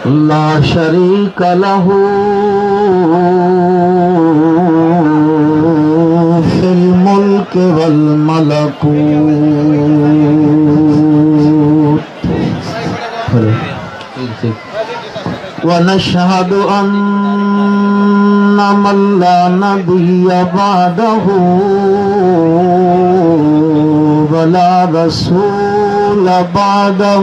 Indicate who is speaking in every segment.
Speaker 1: لا شريك له في الملك والملكوت ونشهد أن من لا نبي بعده ولا رسول بعده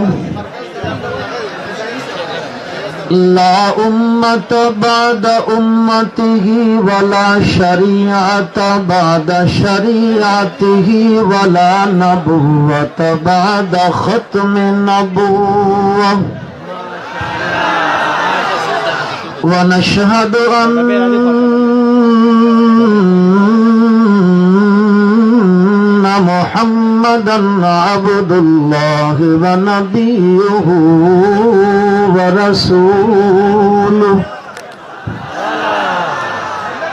Speaker 1: لا أمة بعد أمته ولا شريعة بعد شريعته ولا نبوة بعد ختم النبوة ونشهد أن محمدا عبد الله ونبيه ورسوله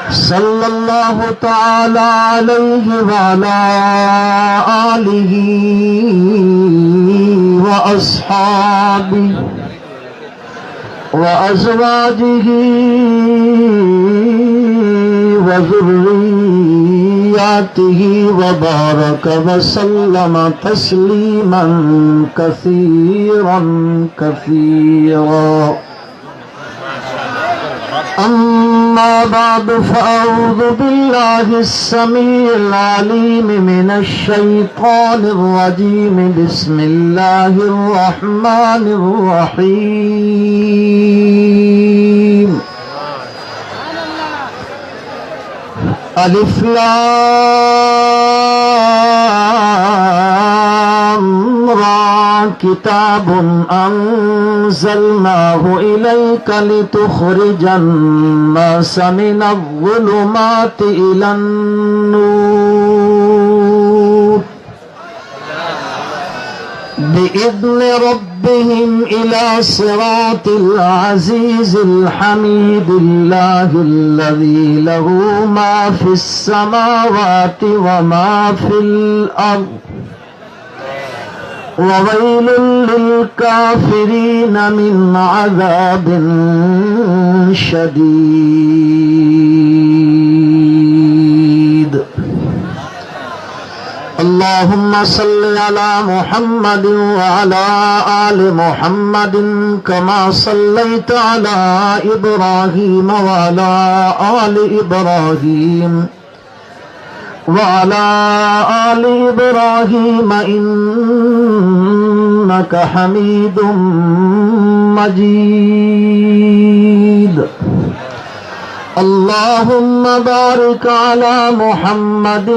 Speaker 1: صلى الله تعالى عليه وعلى آله وأصحابه وأزواجه وذرياته وبارك وسلم تسليما كثيرا كثيرا أما بعد فأعوذ بالله السميع العليم من الشيطان الرجيم بسم الله الرحمن الرحيم ألف لام را كتاب أنزلناه إليك لتخرج الناس من الظلمات إلى النور بإذن ربهم إلى صراط العزيز الحميد الله الذي له ما في السماوات وما في الأرض وويل للكافرين من عذاب شديد اللهم صل على محمد وعلى آل محمد كما صليت على إبراهيم وعلى آل إبراهيم وعلى آل إبراهيم إنك حميد مجيد اللهم بارك على محمد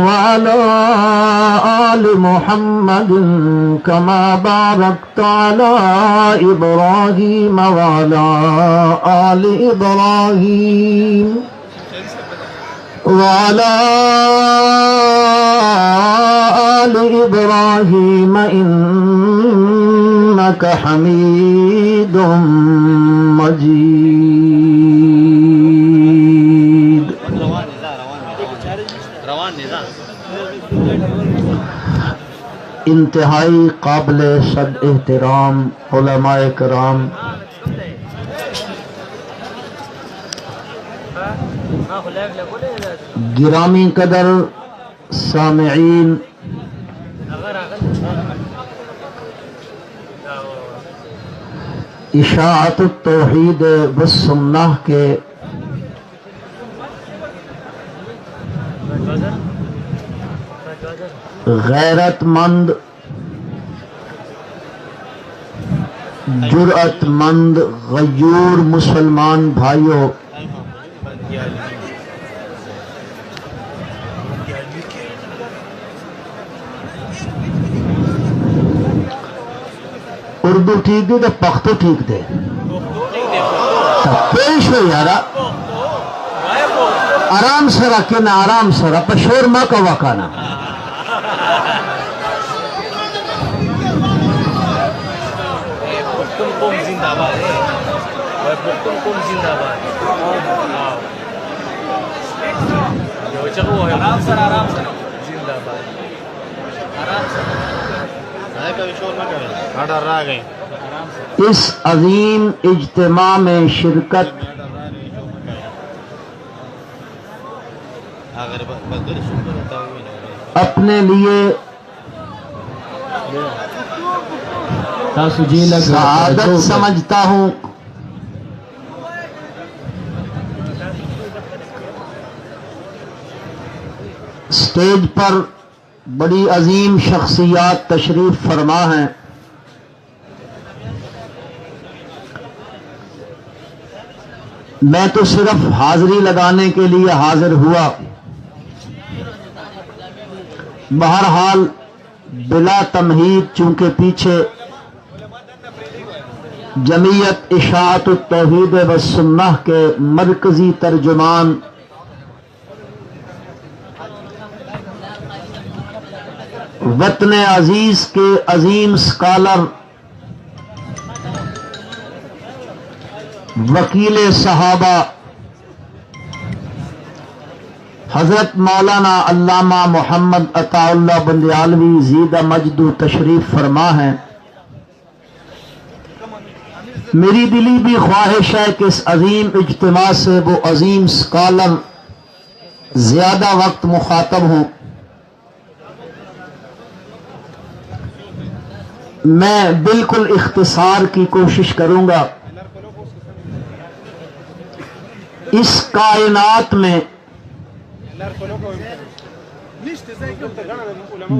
Speaker 1: وعلى آل محمد كما باركت على إبراهيم وعلى آل إبراهيم وعلى آل إبراهيم إنك حميد مجيد انتہائی قابل صد احترام علماء کرام، گرامی قدر سامعین، اشاعت التوحید والسنہ کے غیرت مند، جرأت مند، غیور مسلمان بھائیوں، اردو ٹھیک دے تو پختو ٹھیک دے پیش ہو یارا، آرام سے رکھے نا، آرام سے رکھ، شور ماں کا وقانا اس عظیم اجتماع میں شرکت اپنے لیے سعادت سمجھتا ہوں. اسٹیج پر بڑی عظیم شخصیات تشریف فرما ہیں. میں تو صرف حاضری لگانے کے لیے حاضر ہوا. بہرحال بلا تمہید چونکہ پیچھے جمعیت اشاعت التوحید والسنہ کے مرکزی ترجمان وطن عزیز کے عظیم اسکالر وکیل صحابہ حضرت مولانا علامہ محمد عطا اللہ بندیالوی زیدہ مجد تشریف فرما ہیں. میری دلی بھی خواہش ہے کہ اس عظیم اجتماع سے وہ عظیم اسکالر زیادہ وقت مخاطب ہوں. میں بالکل اختصار کی کوشش کروں گا. اس کائنات میں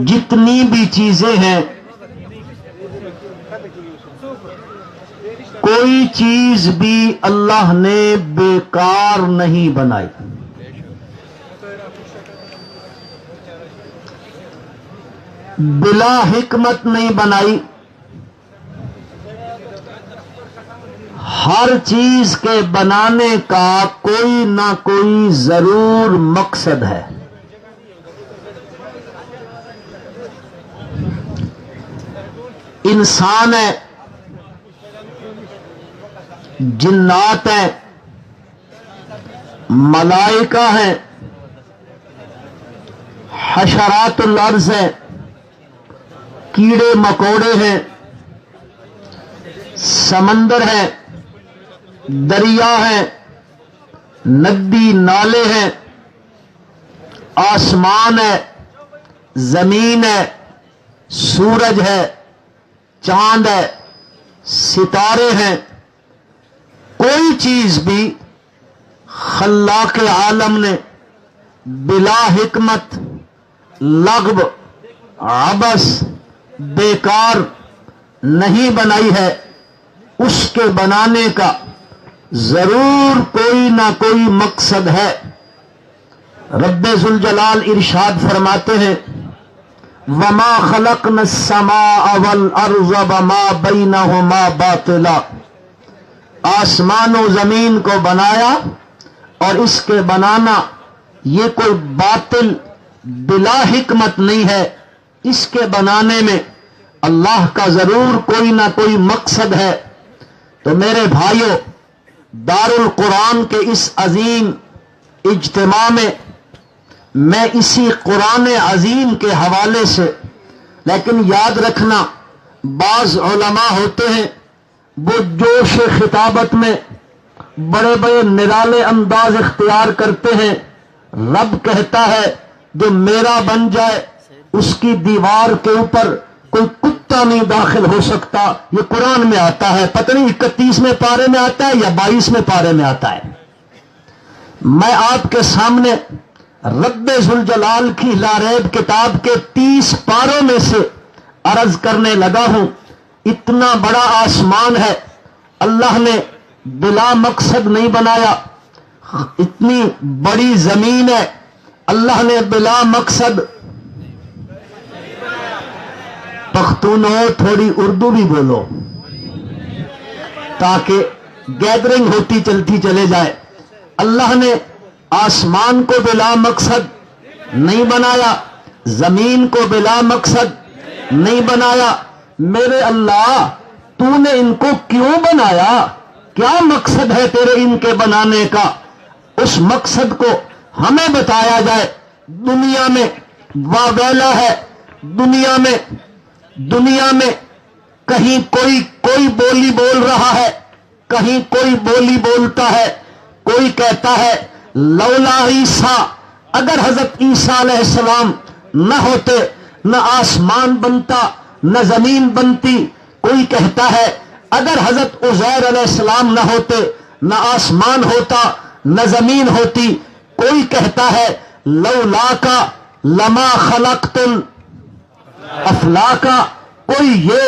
Speaker 1: جتنی بھی چیزیں ہیں کوئی چیز بھی اللہ نے بیکار نہیں بنائی. بلا حکمت نہیں بنائی. ہر چیز کے بنانے کا کوئی نہ کوئی ضرور مقصد ہے. انسان ہے، جنات ہیں، ملائکہ ہیں، حشرات الارض ہیں، کیڑے مکوڑے ہیں، سمندر ہیں، دریا ہیں، ندی نالے ہیں، آسمان ہے، زمین ہے، سورج ہے، چاند ہے، ستارے ہیں. کوئی چیز بھی خلاق عالم نے بلا حکمت، لغو، عبث، بیکار نہیں بنائی ہے. اس کے بنانے کا ضرور کوئی نہ کوئی مقصد ہے. رب ذوالجلال ارشاد فرماتے ہیں وَمَا خَلَقْنَا السَّمَاءَ وَالْأَرْضَ وَمَا بَيْنَهُمَا بَاطِلًا. آسمان و زمین کو بنایا اور اس کے بنانا یہ کوئی باطل بلا حکمت نہیں ہے. اس کے بنانے میں اللہ کا ضرور کوئی نہ کوئی مقصد ہے. تو میرے بھائیوں، دار القرآن کے اس عظیم اجتماع میں میں اسی قرآن عظیم کے حوالے سے، لیکن یاد رکھنا بعض علماء ہوتے ہیں وہ جوش خطابت میں بڑے بڑے نرالے انداز اختیار کرتے ہیں. رب کہتا ہے جو میرا بن جائے اس کی دیوار کے اوپر کوئی کتا نہیں داخل ہو سکتا. یہ قرآن میں آتا ہے، پتہ نہیں 31ویں پارے میں آتا ہے یا 22ویں پارے میں آتا ہے. میں آپ کے سامنے رب ذوالجلال کی لاریب کتاب کے 30 پاروں میں سے عرض کرنے لگا ہوں. اتنا بڑا آسمان ہے، اللہ نے بلا مقصد نہیں بنایا. اتنی بڑی زمین ہے، اللہ نے بلا مقصد. پختونوں تھوڑی اردو بھی بولو تاکہ گیدرنگ ہوتی چلتی چلے جائے. اللہ نے آسمان کو بلا مقصد نہیں بنایا، زمین کو بلا مقصد نہیں بنایا. میرے اللہ، تو نے ان کو کیوں بنایا؟ کیا مقصد ہے تیرے ان کے بنانے کا؟ اس مقصد کو ہمیں بتایا جائے. دنیا میں واویلا ہے، دنیا میں کہیں کوئی بولی بول کہیں کوئی بولی بولتا ہے، کوئی کہتا ہے لولا عیسیٰ، اگر حضرت عیسیٰ علیہ السلام نہ ہوتے نہ آسمان بنتا نہ زمین بنتی۔ کوئی کہتا ہے اگر حضرت عزیر علیہ السلام نہ ہوتے نہ آسمان ہوتا نہ زمین ہوتی۔ کوئی کہتا ہے لولا کا لما خلقت افلاکا، کوئی یہ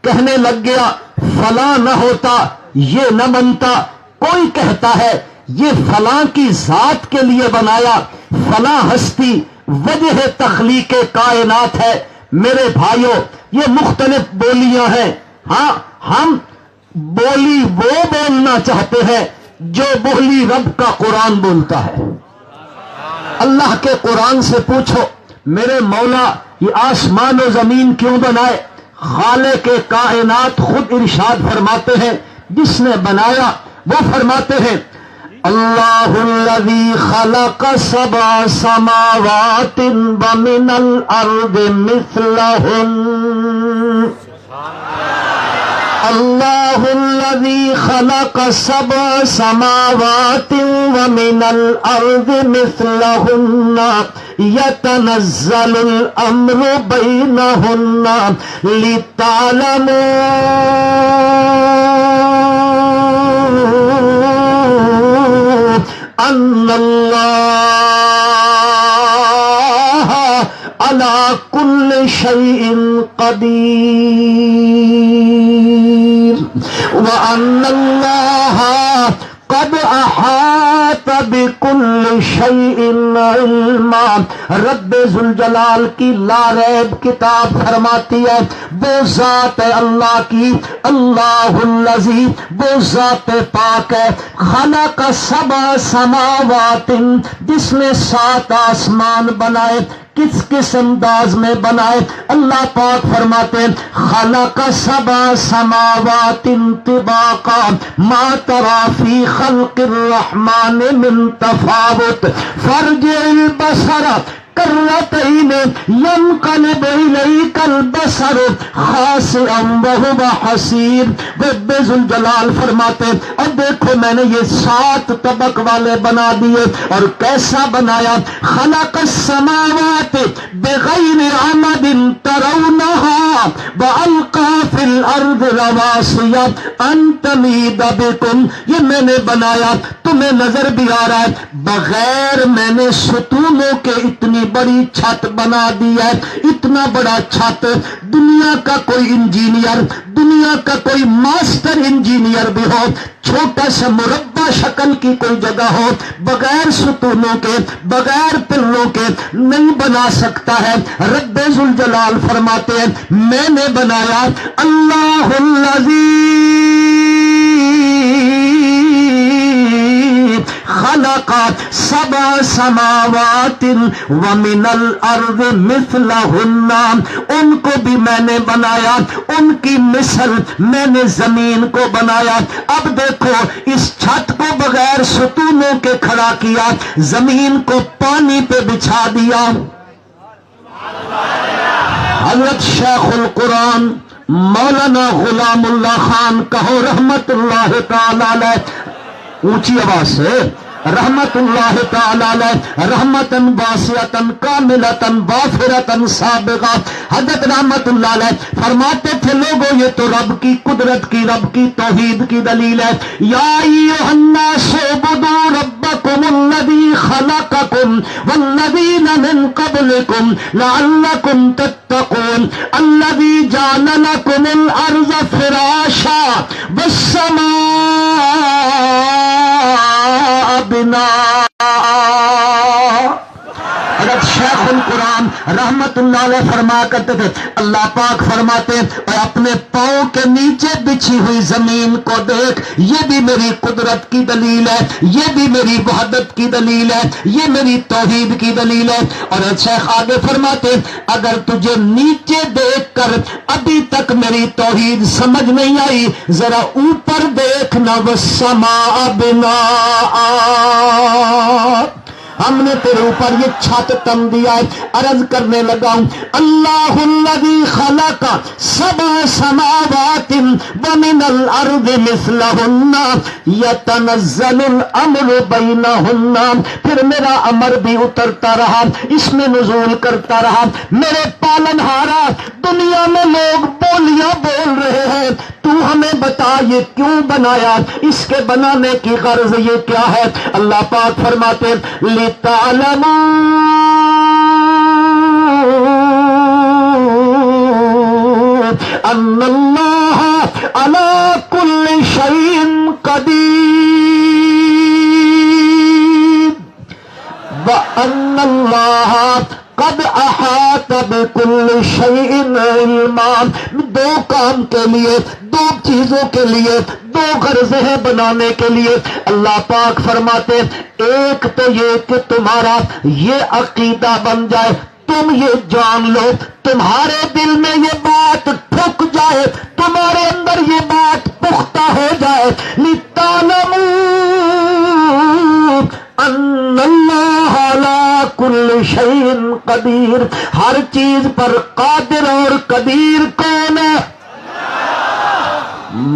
Speaker 1: کہنے لگ گیا فلاں نہ ہوتا یہ نہ بنتا۔ کوئی کہتا ہے یہ فلاں کی ذات کے لیے بنایا، فلاں ہستی وجہ تخلیق کائنات ہے۔ میرے بھائیوں، یہ مختلف بولیاں ہیں۔ ہاں، ہم بولی وہ بولنا چاہتے ہیں جو بولی رب کا قرآن بولتا ہے۔ اللہ کے قرآن سے پوچھو میرے مولا یہ آسمان و زمین کیوں بنائے؟ خالق کائنات خود ارشاد فرماتے ہیں، جس نے بنایا وہ فرماتے ہیں اللہ الذی خلق سبع سماوات ومن الارض مثلہن، اللہ الذی خلق سبع سماوات ومن الارض مثلہن یتنزل الامر بینہن لتعلموا ان اللہ علی کل شیء قدیر وان اللہ قد احاط بكل شيء علما۔ رب ذوالجلال کی لا ریب کتاب فرماتی ہے وہ ذات ہے اللہ کی، اللہ الذی، وہ ذات پاک ہے، خلق سبع سماوات، جس نے 7 آسمان بنائے۔ کس انداز میں بنائے؟ اللہ پاک فرماتے ہیں خلق سبع سماوات طباقا ما ترى في خلق الرحمن من تفاوت فارجع البصر کرتین ینقلب الیک البصر خاسئا وهو حسیر۔ رب ذوالجلال فرماتے ہیں اور دیکھو میں نے یہ 7 طبق والے بنا دیے، اور کیسا بنایا؟ خلق السماوات بغیر عمد ترونها والقى في الارض رواسي ان تمید بكم، یہ میں نے بنایا، تمہیں نظر بھی آ رہا ہے، بغیر میں نے ستونوں کے اتنی بڑی چھت بنا دی ہے۔ اتنا بڑا چھت دنیا کا کوئی انجینئر، دنیا کا کوئی ماسٹر انجینئر بھی ہو، چھوٹا سا مربع شکل کی کوئی جگہ ہو، بغیر ستونوں کے بغیر پلوں کے نہیں بنا سکتا ہے۔ رب ذوالجلال فرماتے ہیں میں نے بنایا، اللہ الذی خلق سبع سماوات ومن الارض مثلہن، ان کو بھی میں نے بنایا، ان کی مثل میں نے زمین کو بنایا۔ اب دیکھو اس چھت کو بغیر ستونوں کے کھڑا کیا، زمین کو پانی پہ بچھا دیا۔ حضرت شیخ القرآن مولانا غلام اللہ خان کہو رحمت اللہ تعالی علیہ، اونچی آواز سے رحمت اللہ تعالی علیہ، رحمتن واسعتن کاملتن وافرتن سابقہ۔ حضرت رحمت اللہ علیہ فرماتے تھے لوگوں یہ تو رب کی قدرت کی، رب کی توحید کی دلیل ہے۔ یا ایھا الناس اعبدوا ربکم الذی خلقکم والذین من قبلکم لعلکم تتقون الذی جعل لکم الارض فراشا والسماء حضرت شیخ القرآن رحمت اللہ علیہ فرمایا کرتے تھے اللہ پاک فرماتے ہیں اور اپنے پاؤں کے نیچے بچھی ہوئی زمین کو دیکھ، یہ بھی میری قدرت کی دلیل ہے، یہ بھی میری وحدت کی دلیل ہے، یہ میری توحید کی دلیل ہے۔ اور شیخ آگے فرماتے ہیں اگر تجھے نیچے دیکھ کر ابھی تک میری توحید سمجھ نہیں آئی، ذرا اوپر دیکھنا، والسماء بناء، ہم نے تیرے اوپر یہ چھت تم دیا ہے۔ عرض کرنے لگا ہوں اللہ الذی خلق سبع سماوات ومن الارض مثلہن یتنزل الامر بینہن، پھر میرا امر بھی اترتا رہا، اس میں نزول کرتا رہا۔ میرے پالنہارا، دنیا میں لوگ بولیاں بول رہے ہیں، تو ہمیں بتا یہ کیوں بنایا، اس کے بنانے کی غرض یہ کیا ہے؟ اللہ پاک فرماتے لِتَعْلَمُوا أَنَّ اللَّهَ عَلَى كُلِّ شَيْءٍ قَدِيرٌ وَأَنَّ اللَّهَ قد احاط بكل شيء علما۔ دو کام کے لیے، دو چیزوں کے لیے، دو غرضیں ہیں بنانے کے لیے۔ اللہ پاک فرماتے ایک تو یہ کہ تمہارا یہ عقیدہ بن جائے، تم یہ جان لو، تمہارے دل میں یہ بات ٹھک جائے، تمہارے اندر یہ بات پختہ ہو جائے، لِتَعْلَمُوا ان اللہ علی کل شیء قدیر، ہر چیز پر قادر اور قدیر کون ہے؟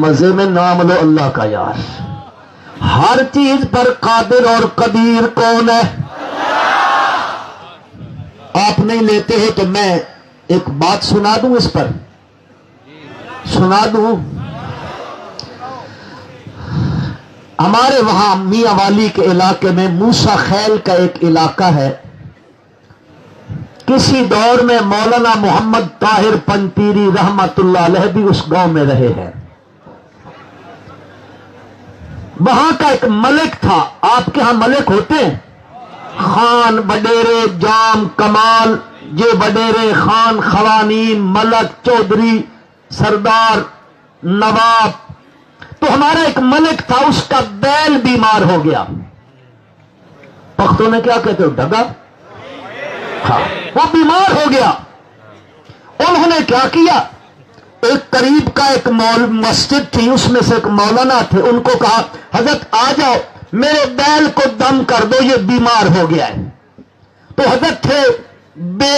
Speaker 1: مزے میں نام لو اللہ کا یار، ہر چیز پر قادر اور قدیر کون ہے؟ آپ نہیں لیتے ہیں تو میں ایک بات سنا دوں، اس پر سنا دوں۔ ہمارے وہاں میاں والی کے علاقے میں موسیٰ خیل کا ایک علاقہ ہے، کسی دور میں مولانا محمد طاہر پنپیری رحمت اللہ علیہ بھی اس گاؤں میں رہے ہیں۔ وہاں کا ایک ملک تھا، آپ کے ہاں ملک ہوتے ہیں، خان وڈیرے جام کمال، یہ وڈیرے خان خوانین ملک چودھری سردار نواب۔ تو ہمارا ایک ملک تھا، اس کا بیل بیمار ہو گیا، پختوں نے کیا کہتے ہو ڈگا، ہاں وہ بیمار ہو گیا۔ انہوں نے کیا کیا، ایک قریب کا ایک مسجد تھی، اس میں سے ایک مولانا تھے، ان کو کہا حضرت آ جاؤ میرے بیل کو دم کر دو، یہ بیمار ہو گیا ہے۔ تو حضرت تھے بے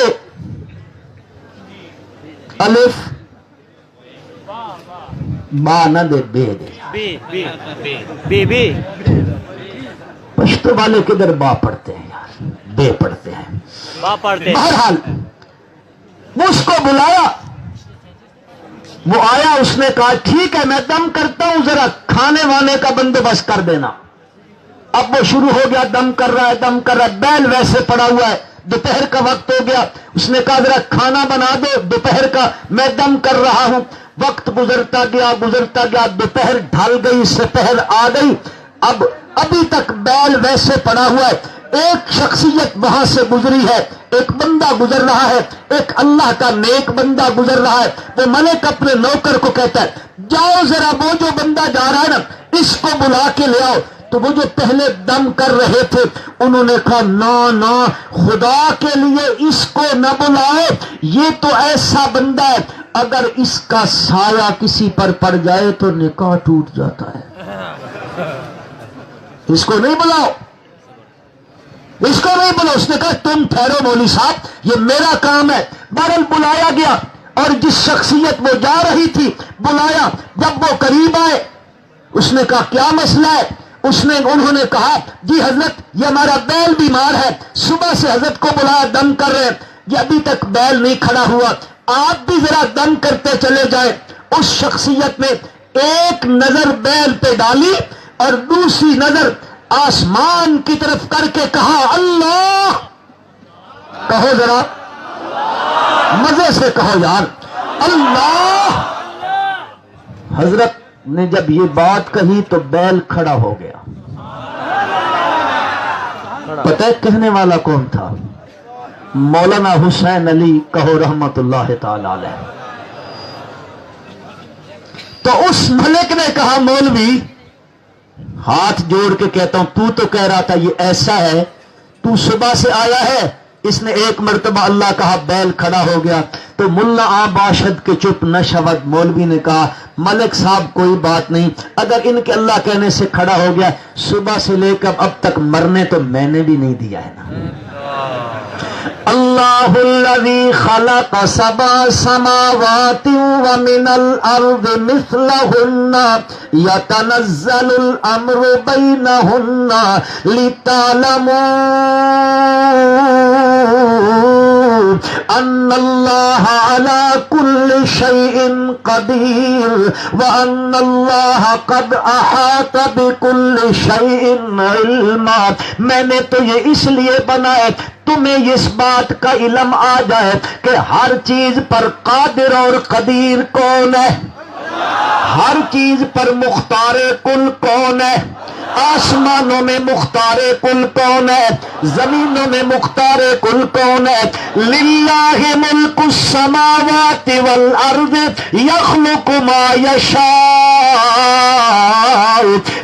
Speaker 1: الف با نہ دے بے دے، پشتو والے کدھر با پڑھتے ہیں یار، بے پڑھتے ہیں، با پڑھتے ہیں۔ بہرحال وہ اس کو بلایا، وہ آیا، اس نے کہا ٹھیک ہے میں دم کرتا ہوں، ذرا کھانے وانے کا بندوبست کر دینا۔ اب وہ شروع ہو گیا، دم کر رہا ہے دم کر رہا ہے، بیل ویسے پڑا ہوا ہے، دوپہر کا وقت ہو گیا، اس نے کہا ذرا کھانا بنا دو دوپہر کا، میں دم کر رہا ہوں۔ وقت گزرتا گیا، دوپہر ڈھل گئی، سپہر آ گئی، اب ابھی تک بیل ویسے پڑا ہوا ہے۔ ایک شخصیت وہاں سے گزری ہے، ایک بندہ گزر رہا ہے، ایک اللہ کا نیک بندہ گزر رہا ہے۔ وہ ملک اپنے نوکر کو کہتا ہے جاؤ ذرا وہ جو بندہ جا رہا ہے نا اس کو بلا کے لے آؤ۔ تو وہ جو پہلے دم کر رہے تھے انہوں نے کہا نا خدا کے لیے اس کو نہ بلائے، یہ تو ایسا بندہ ہے اگر اس کا سایہ کسی پر پڑ جائے تو نکاح ٹوٹ جاتا ہے، اس کو نہیں بلاؤ، اس کو نہیں بلاؤ۔ اس نے کہا تم ٹھہرو مولوی صاحب یہ میرا کام ہے۔ بہرحال بلایا گیا اور جس شخصیت وہ جا رہی تھی بلایا، جب وہ قریب آئے اس نے کہا کیا مسئلہ ہے؟ انہوں نے کہا جی حضرت یہ ہمارا بیل بیمار ہے، صبح سے حضرت کو بلایا دم کر رہے ہیں، یہ ابھی تک بیل نہیں کھڑا ہوا، آپ بھی ذرا دم کرتے چلے جائیں۔ اس شخصیت نے ایک نظر بیل پہ ڈالی اور دوسری نظر آسمان کی طرف کر کے کہا اللہ، کہو ذرا مزے سے کہو یار اللہ۔ حضرت نے جب یہ بات کہی تو بیل کھڑا ہو گیا۔ پتہ ہے کہنے والا کون تھا؟ مولانا حسین علی کہو رحمت اللہ تعالی علیہ۔ تو اس ملک نے کہا مولوی ہاتھ جوڑ کے کہتا ہوں تو کہہ رہا تھا یہ ایسا ہے، تو صبح سے آیا ہے، اس نے ایک مرتبہ اللہ کہا بیل کھڑا ہو گیا۔ تو ملا آ باشد کے چپ نہ شود، مولوی نے کہا ملک صاحب کوئی بات نہیں، اگر ان کے اللہ کہنے سے کھڑا ہو گیا، صبح سے لے کر اب تک مرنے تو میں نے بھی نہیں دیا ہے نا۔ اللہ الذی خلق سبع سماوات ومن الارض مثلہن یتنزل الامر بینہن لتعلموا ان اللہ علی کل شیء قدیر وان اللہ قد احاط بکل شیء علما۔ میں نے تو یہ اس لیے بنائے تمہیں اس بات کا علم آ جائے کہ ہر چیز پر قادر اور قدیر کون ہے، ہر چیز پر مختار کل کون ہے، آسمانوں میں مختار کل کون ہے، زمینوں میں مختار کل کون ہے۔ للہ ملک السماوات والارض یخلق ما یشاء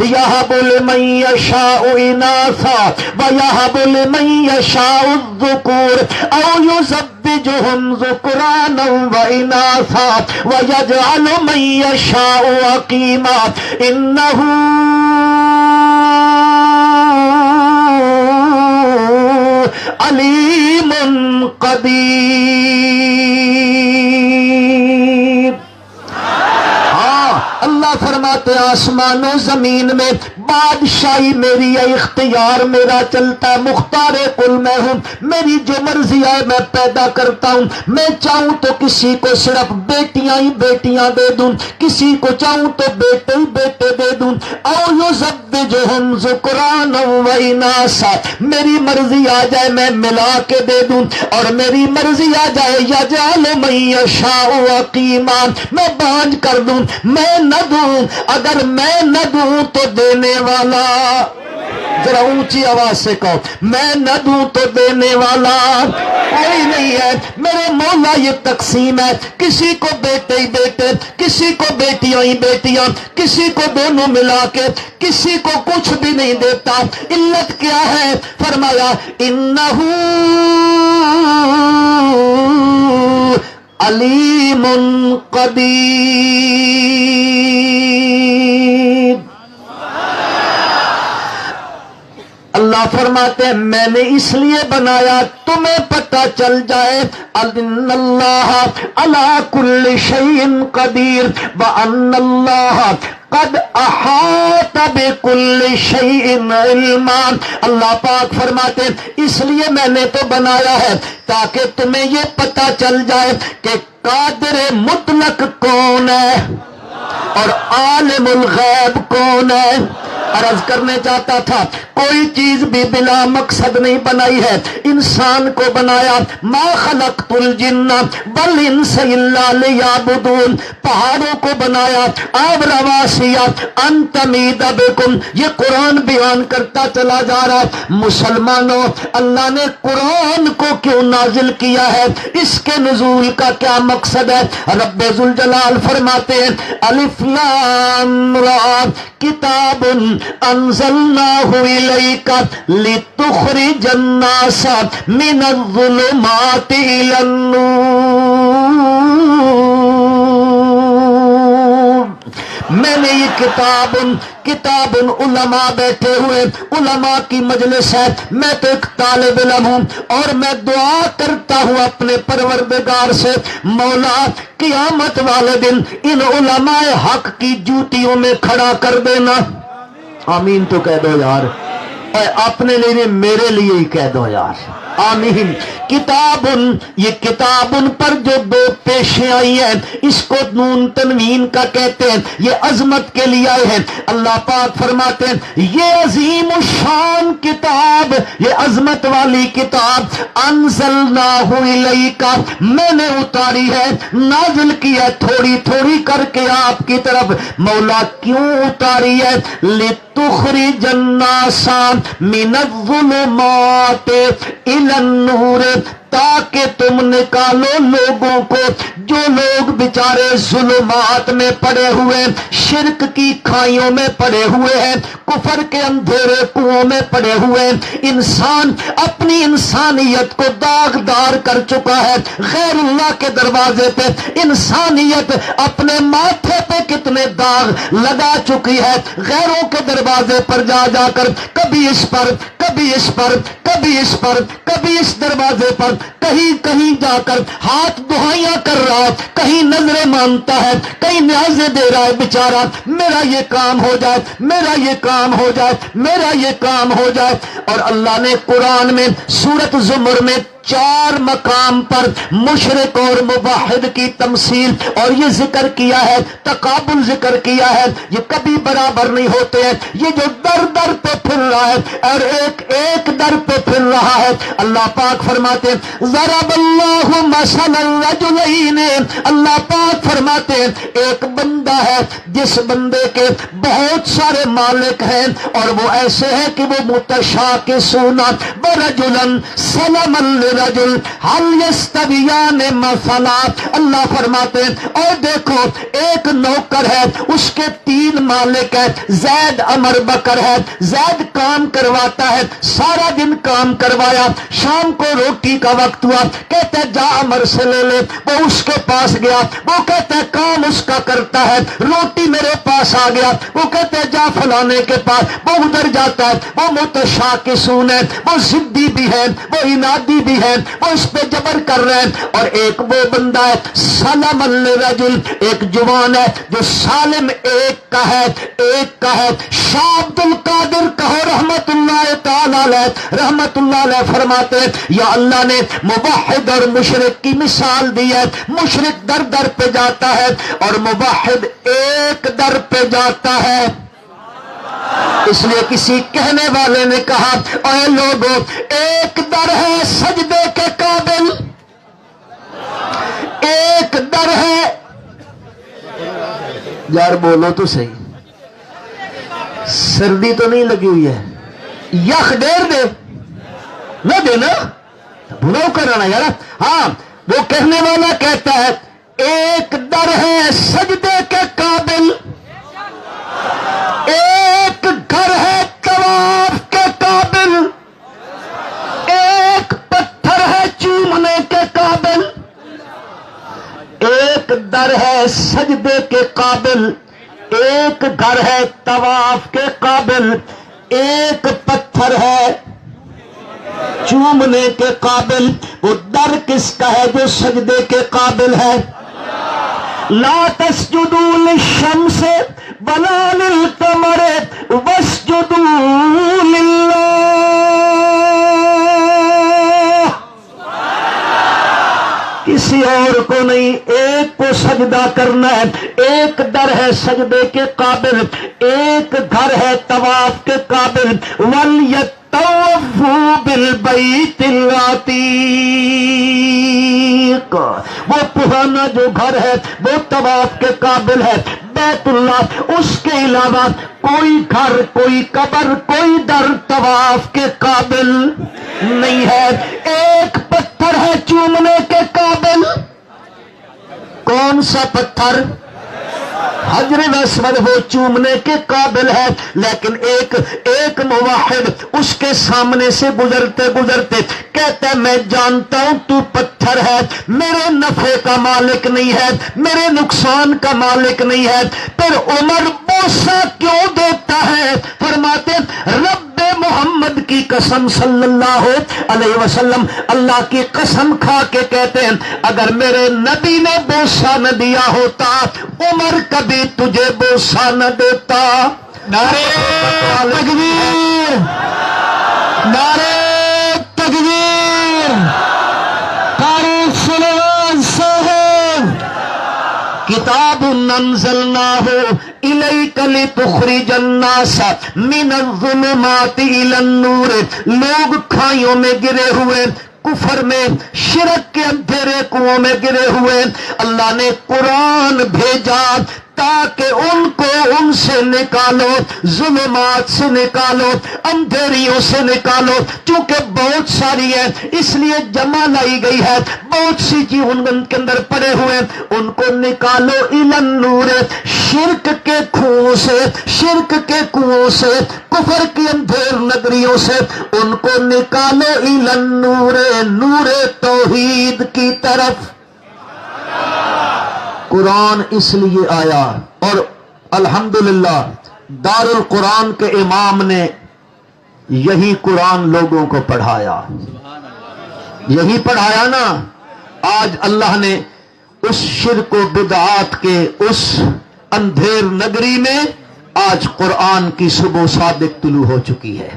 Speaker 1: یہب لمن یشاء اناثا ویہب لمن یشاء الذکور او یزوجہم ذکرانا واناثا ویجعل من یشاء عقیما انہ علیم قدیر۔ ہاں اللہ فرماتے آسمان و زمین میں بادشاہی میری ہے، اختیار میرا چلتا ہے، مختار کل میں ہوں، میری جو مرضی ہے میں پیدا کرتا ہوں۔ میں چاہوں تو کسی کو صرف بیٹیاں ہی بیٹیاں دے دوں، کسی کو چاہوں تو بیٹے ہی بیٹے دے دوں۔ او یزوجہم ذکرانا و اناثا، میری مرضی آ جائے میں ملا کے دے دوں، اور میری مرضی آ جائے یجعل من یشاء عقیما، میں بانجھ کر دوں، میں نہ دوں۔ اگر میں نہ دوں تو دینے والا، ذرا اونچی آواز سے کہو، میں نہ دوں تو دینے والا کوئی نہیں ہے۔ میرے مولا یہ تقسیم ہے، کسی کو بیٹے ہی بیٹے، کسی کو بیٹیاں ہی بیٹیاں، کسی کو دونوں ملا کے، کسی کو کچھ بھی نہیں دیتا۔ علت کیا ہے؟ فرمایا انہ علیم قدیر۔ اللہ فرماتے ہیں میں نے اس لیے بنایا تمہیں پتہ چل جائے ان اللہ علی کل شیء قدیر وان اللہ قد احاط بكل شیء علما۔ اللہ پاک فرماتے ہیں اس لیے میں نے تو بنایا ہے تاکہ تمہیں یہ پتہ چل جائے کہ قادر مطلق کون ہے اور عالم الغیب کون ہے۔ عرض کرنے چاہتا تھا کوئی چیز بھی بلا مقصد نہیں بنائی ہے، انسان کو بنایا ما خلقت الجن والانس الا لیعبدون، پہاڑوں کو بنایا آب رواسیا ان تمید بکم، یہ قرآن بیان کرتا چلا جا رہا۔ مسلمانوں اللہ نے قرآن کو کیوں نازل کیا ہے، اس کے نزول کا کیا مقصد ہے؟ رب ذوالجلال فرماتے ہیں الف لام را کتاب انزلناہ الیک لتخرج الناس من الظلمات الی النور۔ میں نے یہ کتاب علماء بیٹھے ہوئے، علماء کی مجلس ہے، میں تو ایک طالب علم ہوں اور میں دعا کرتا ہوں اپنے پروردگار سے مولا قیامت والے دن ان علماء حق کی جوتیوں میں کھڑا کر دینا۔ آمین تو کہہ دو یار، اپنے لیے میرے لیے ہی کہہ دو یار، آمین۔ کتاب، یہ کتاب پر جو دو پیشیں آئی ہیں اس کو نون تنوین کا کہتے ہیں، یہ عظمت کے لیے آئے ہیں۔ اللہ پاک فرماتے ہیں یہ عظیم الشان کتاب، یہ عظمت والی کتاب انزلناہ الیک، میں نے اتاری ہے، نازل کیا تھوڑی تھوڑی کر کے آپ کی طرف۔ مولا کیوں اتاری ہے؟ لتخرج الناس من الظلمات الی النور، تاکہ تم نکالو لوگوں کو جو لوگ بیچارے ظلمات میں پڑے ہوئے، شرک کی کھائیوں میں پڑے ہوئے ہیں، کفر کے اندھیرے کنووں میں پڑے ہوئے ہیں۔ انسان اپنی انسانیت کو داغدار کر چکا ہے، غیر اللہ کے دروازے پہ انسانیت اپنے ماتھے پہ کتنے داغ لگا چکی ہے، غیروں کے دروازے پر جا جا کر کبھی اس پر کبھی اس پر کبھی اس پر کبھی اس دروازے پر کہیں کہیں جا کر ہاتھ دعائیاں کر رہا ہے، کہیں نظریں مانتا ہے، کہیں نیازیں دے رہا ہے بیچارہ، میرا یہ کام ہو جائے، میرا یہ کام ہو جائے، میرا یہ کام ہو جائے۔ اور اللہ نے قرآن میں سورۃ زمر میں 4 مقام پر مشرک اور موحد کی تمثیل اور یہ ذکر کیا ہے، تقابل ذکر کیا ہے، یہ کبھی برابر نہیں ہوتے ہیں۔ یہ جو در در پہ پھر رہا ہے اور ایک ایک در پہ پھر رہا ہے، اللہ پاک فرماتے ہیں ضرب اللہ مثلا الرجلین، اللہ پاک فرماتے ہیں ایک بندہ ہے جس بندے کے بہت سارے مالک ہیں اور وہ ایسے ہیں کہ وہ متشاکسون برجلا سلما رجل حل یستویان مثلا، اللہ فرماتے ہیں اور دیکھو ایک نوکر ہے، اس کے 3 مالک ہیں، زید عمر بکر ہے، زید کام کرواتا ہے، سارا دن کام کروایا، شام کو روٹی کا وقت ہوا، کہتا ہے جا عمر سے لے لے، وہ اس کے پاس گیا، وہ کہتا ہے کام اس کا کرتا ہے، روٹی میرے پاس آ گیا، وہ کہتا ہے جا فلانے کے پاس، وہ ادھر جاتا ہے، وہ متشاکسون ہے، وہ ضدی بھی ہے، وہ انادی بھی ہے، وہ اس پہ جبر کر رہے ہیں۔ اور ایک وہ بندہ ہے سلم الرجل، ایک جوان ہے جو سالم ایک کا ہے، ایک کا ہے۔ شاہ عبد القادر کہو رحمت اللہ تعالی علیہ، رحمت اللہ علیہ فرماتے ہیں یا اللہ نے موحد اور مشرک کی مثال دی ہے، مشرک در در پہ جاتا ہے اور موحد ایک در پہ جاتا ہے۔ اس لیے کسی کہنے والے نے کہا اے لوگوں، ایک در ہے سجدے کے قابل، ایک در ہے، یار بولو تو صحیح، سردی تو نہیں لگی ہوئی ہے، یخ ڈیر دے نہ دینا بھولو کرانا یار۔ ہاں وہ کہنے والا کہتا ہے ایک در ہے سجدے کے قابل، ایک گھر ہے طواف کے قابل، ایک پتھر ہے چومنے کے قابل، ایک در ہے سجدے کے قابل، ایک گھر ہے طواف کے قابل، ایک پتھر ہے چومنے کے قابل۔ وہ در کس کا ہے جو سجدے کے قابل ہے؟ لا تسجدوا للشمس ولا للقمر واسجدوا للہ، کسی اور کو نہیں، ایک کو سجدہ کرنا ہے۔ ایک در ہے سجدے کے قابل، ایک گھر ہے طواف کے قابل۔ وَلْيَطَّوَّفُوا بِالْبَيْتِ الْعَتِيقِ، وہ پرانا جو گھر ہے وہ طواف کے قابل ہے، بیت اللہ۔ اس کے علاوہ کوئی گھر، کوئی قبر، کوئی در طواف کے قابل نہیں ہے۔ ایک پتھر ہے چومنے کے قابل، کون سا پتھر؟ حجر اسود، وہ چومنے کے قابل ہے۔ لیکن ایک موحد اس کے سامنے سے گزرتے گزرتے کہتا ہے میں جانتا ہوں تو پتھر ہے، میرے نفع کا مالک نہیں ہے، میرے نقصان کا مالک نہیں ہے، پھر عمر بوسہ کیوں دیتا ہے؟ فرماتے رب محمد کی قسم صلی اللہ علیہ وسلم، اللہ کی قسم کھا کے کہتے ہیں اگر میرے نبی نے بوسہ نہ دیا ہوتا عمر کبھی تجھے بوسہ نہ دیتا۔ نعرہ تکبیر، نعرہ تکبیر، تاریخ سلیمان صاحب۔ کتاب انزلناہ الیک لتخرج الناس من الظلمات الی النور، لوگ کھائیوں میں گرے ہوئے، کفر میں، شرک کے اندھیرے کنووں میں گرے ہوئے، اللہ نے قرآن بھیجا تاکہ ان کو ان سے سے نکالو، ظلمات سے نکالو، اندھیریوں سے نکالو، چونکہ بہت ساری ہے اس لیے جمع لائی گئی ہے، بہت سی چیز ان کے اندر پڑے ہوئے، ان کو نکالو الی النور، شرک کے کنویں سے، شرک کے کنویں سے، کفر کی اندھیر نگریوں سے ان کو نکالو الی النور، نور توحید کی طرف۔ قرآن اس لیے آیا، اور الحمدللہ دار القرآن کے امام نے یہی قرآن لوگوں کو پڑھایا، یہی پڑھایا نا۔ آج اللہ نے اس شرک و بدعات کے اس اندھیر نگری میں آج قرآن کی صبح صادق طلوع ہو چکی ہے۔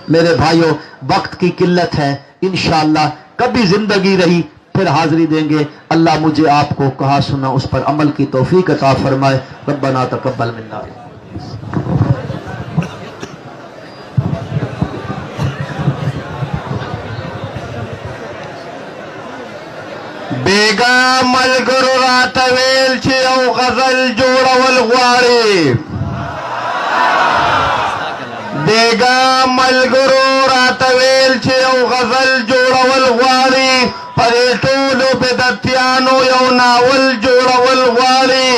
Speaker 1: میرے بھائیوں، وقت کی قلت ہے، انشاءاللہ کبھی زندگی رہی پھر حاضری دیں گے۔ اللہ مجھے آپ کو کہا سنا اس پر عمل کی توفیق عطا فرمائے۔ ربنا تقبل منا۔ بیگا ملګرو راته ویل چې یو غزل جوړول غواړي، بیگا ملګرو راته ویل چې یو غزل جوړول غواړي، پر ټولو بدعتیانو یو ناول جوړول غواړي،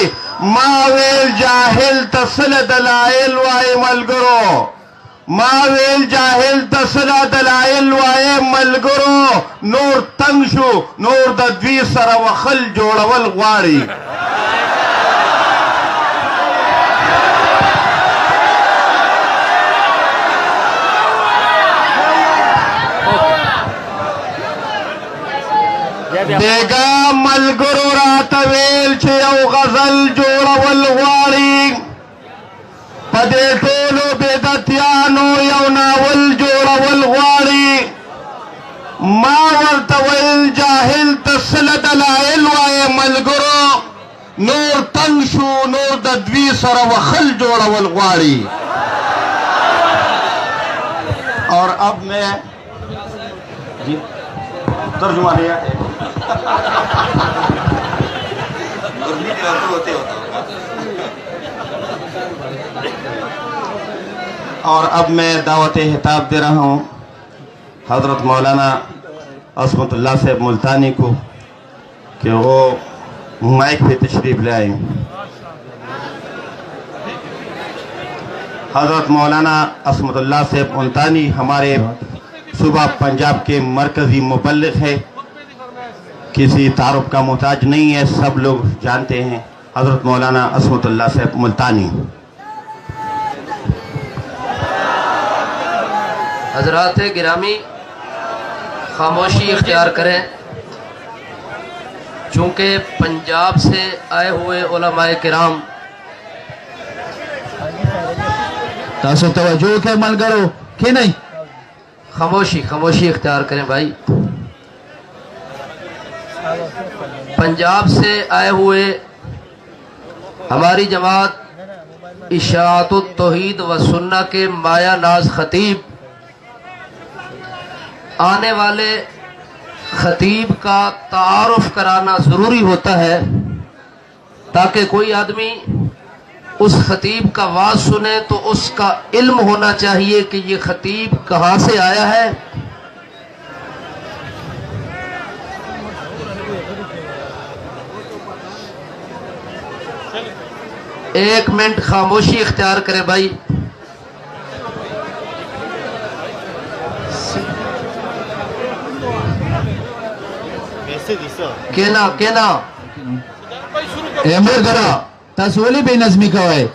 Speaker 1: ما ویل جاهل ته څه دلایل وایي ملګرو، ما ویل جاهل ته څه دلایل وایي ملګرو، نور تنگ شو، نور د دوی سره وخل جوړول غواړي۔ بیگا ملګرو راته ویل چې یو غزل جوړول غواړي، په دې ټولو بدعتیانو یو ناول جوړول غواړي، ما ورته ویل جاهل ته څه دلایل وایي ملګرو، نور تنگ شو، نور د دوی سره وخل جوړول غواړي۔ اور اب میں جی ترجمہ نہیں ہے اور اب میں دعوت خطاب دے رہا ہوں حضرت مولانا عصمت اللہ صاحب ملتانی کو کہ وہ مائک پہ تشریف لے آئیں۔ حضرت مولانا عصمت اللہ صاحب ملتانی ہمارے صوبہ پنجاب کے مرکزی مبلغ ہے، کسی تعارف کا محتاج نہیں ہے، سب لوگ جانتے ہیں، حضرت مولانا عصمت اللہ صاحب ملتانی۔
Speaker 2: حضرات گرامی خاموشی اختیار کریں، چونکہ پنجاب سے آئے ہوئے علماء کرام
Speaker 1: تاسو توجہ کے ملګرو کہ نہیں،
Speaker 2: خاموشی اختیار کریں بھائی۔ پنجاب سے آئے ہوئے ہماری جماعت اشاعت التوحید و سنہ کے مایہ ناز خطیب، آنے والے خطیب کا تعارف کرانا ضروری ہوتا ہے تاکہ کوئی آدمی اس خطیب کا واعظ سنے تو اس کا علم ہونا چاہیے کہ یہ خطیب کہاں سے آیا ہے۔ ایک منٹ خاموشی اختیار کرے بھائی۔ کہنا
Speaker 1: امر کرا تاسو ولې بے نظمی کوئ؟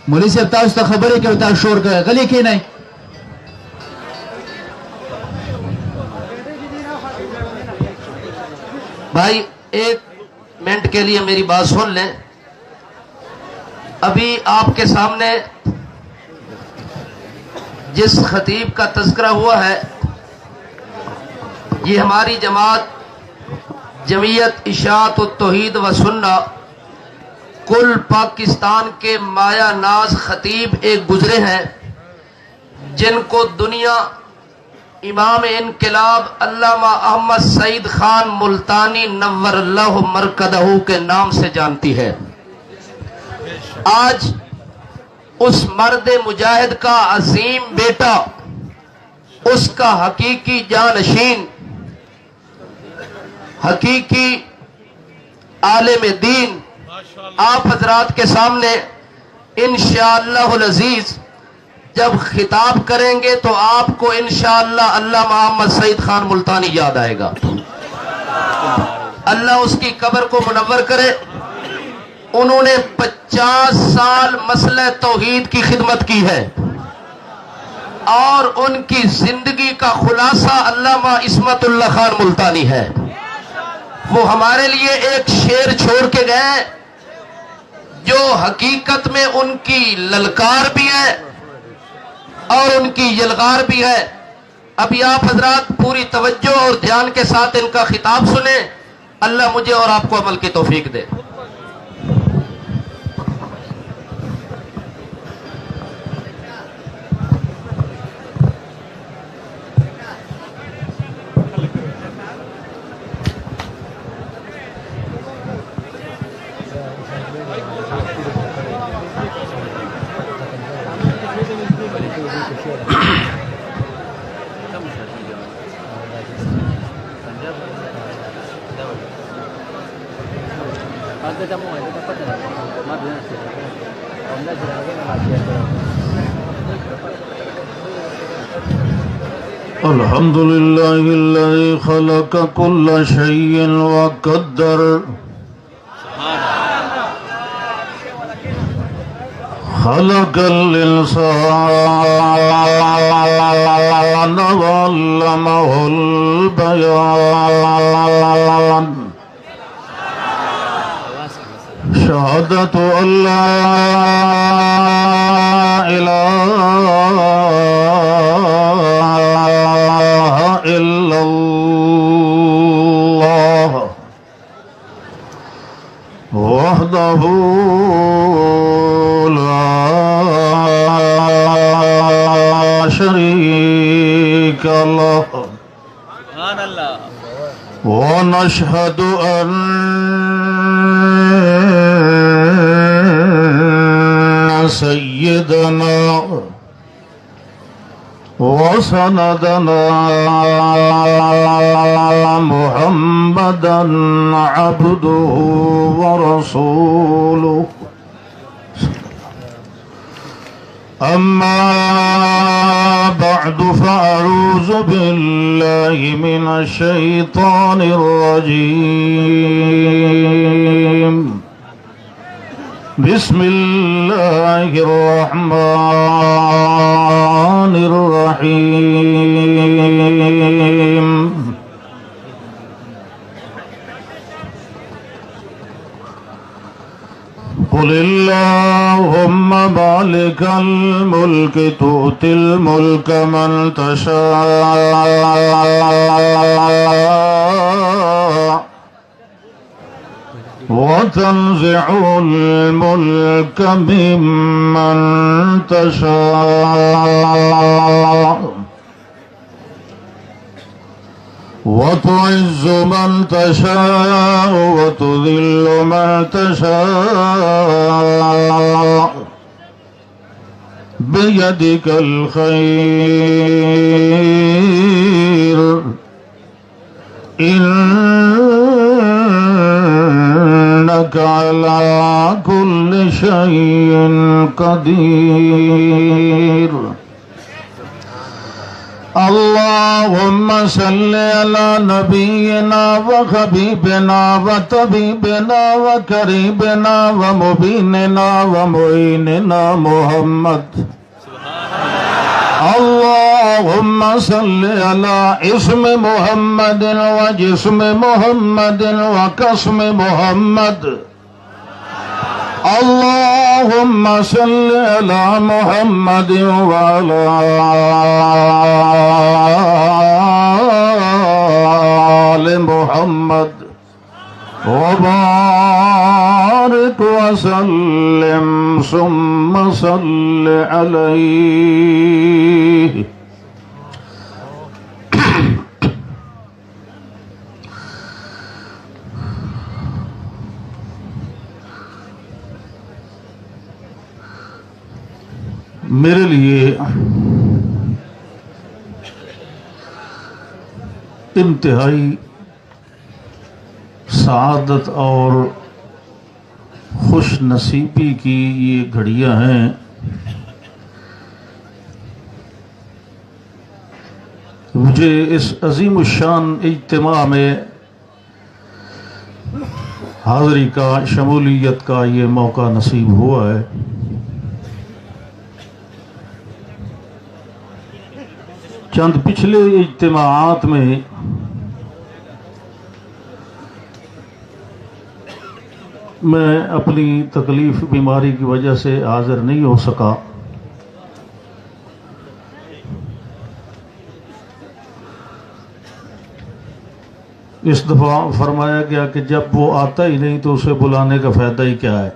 Speaker 1: مولوی صاحب تاسو ته خبرې کوي، تاسو شور کوئ، غلی کېنئ۔
Speaker 2: بھائی ایک منٹ کے لیے میری بات سن لیں۔ ابھی آپ کے سامنے جس خطیب کا تذکرہ ہوا ہے یہ ہماری جماعت جمعیت اشاعت التوحید و سنہ کل پاکستان کے مایہ ناز خطیب ایک گزرے ہیں، جن کو دنیا امام انقلاب علامہ احمد سعید خان ملتانی نور اللہ مرکزہ کے نام سے جانتی ہے۔ آج اس مرد مجاہد کا عظیم بیٹا، اس کا حقیقی جانشین، حقیقی عالم دین آپ حضرات کے سامنے انشاءاللہ العزیز جب خطاب کریں گے تو آپ کو انشاءاللہ اللہ محمد سعید خان ملتانی یاد آئے گا۔ اللہ اس کی قبر کو منور کرے۔ انہوں نے 50 سال مسئلہ توحید کی خدمت کی ہے، اور ان کی زندگی کا خلاصہ علامہ عصمت اللہ خان ملتانی ہے۔ وہ ہمارے لیے ایک شعر چھوڑ کے گئے جو حقیقت میں ان کی للکار بھی ہے اور ان کی یلغار بھی ہے۔ ابھی آپ حضرات پوری توجہ اور دھیان کے ساتھ ان کا خطاب سنیں۔ اللہ مجھے اور آپ کو عمل کی توفیق دے۔
Speaker 1: الحمد لله الذي خلق كل شيء وقدر خلق الإنسان وعلمه البيان شهادة أن لا إله إلا الله وحده لا شريك له ونشهد أن سيدنا وسندنا محمدا عبده ورسوله أما بعد فأعوذ بالله من الشيطان الرجيم بسم الله الرحمن الرحيم قل اللهم مالك الملك تؤتي الملك من تشاء وتنزع الملك ممن تشاء وتعز من تشاء وتذل من تشاء بيدك الخير إنك على كل شيء قدير اللهم صل على نبينا وحبيبنا وطبيبنا وقريبنا ومبيننا ومعيننا محمد اللهم صل على اسم محمد وجسم محمد وقسم محمد اللهم صل على محمد وعلى آل محمد وبارك وسلم ثم صل عليه
Speaker 3: میرے لیے انتہائی سعادت اور خوش نصیبی کی یہ گھڑیاں ہیں مجھے اس عظیم الشان اجتماع میں حاضری کا، شمولیت کا یہ موقع نصیب ہوا ہے۔ چند پچھلے اجتماعات میں میں اپنی تکلیف بیماری کی وجہ سے حاضر نہیں ہو سکا، اس دفعہ فرمایا گیا کہ جب وہ آتا ہی نہیں تو اسے بلانے کا فائدہ ہی کیا ہے۔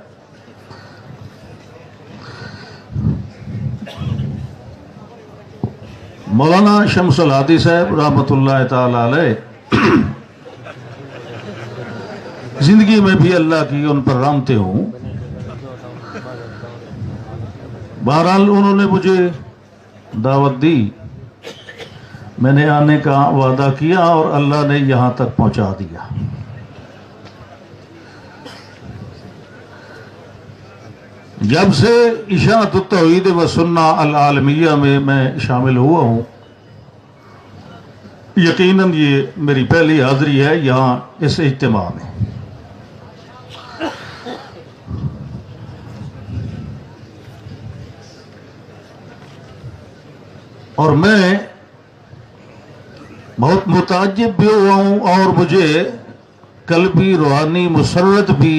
Speaker 3: مولانا شمس الہادی صاحب رحمۃ اللہ تعالی علیہ زندگی میں بھی اللہ کی ان پر رحمتیں ہوں، بہرحال انہوں نے مجھے دعوت دی، میں نے آنے کا وعدہ کیا اور اللہ نے یہاں تک پہنچا دیا۔ جب سے اشاعت التوحید و سنہ العالمیہ میں شامل ہوا ہوں، یقیناً یہ میری پہلی حاضری ہے یہاں اس اجتماع میں۔ اور میں بہت متعجب بھی ہوا ہوں اور مجھے قلبی روحانی مسرت بھی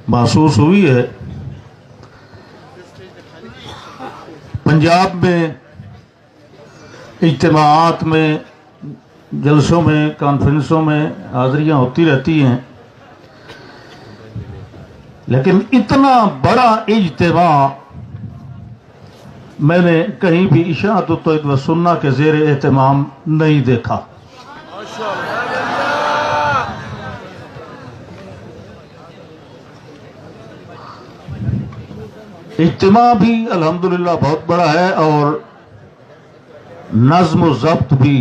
Speaker 3: محسوس ہوئی ہے۔ پنجاب میں اجتماعات میں، جلسوں میں، کانفرنسوں میں حاضریاں ہوتی رہتی ہیں، لیکن اتنا بڑا اجتماع میں نے کہیں بھی اشاعت التوحید و سنہ کے زیر اہتمام نہیں دیکھا۔ اجتماع بھی الحمدللہ بہت بڑا ہے اور نظم و ضبط بھی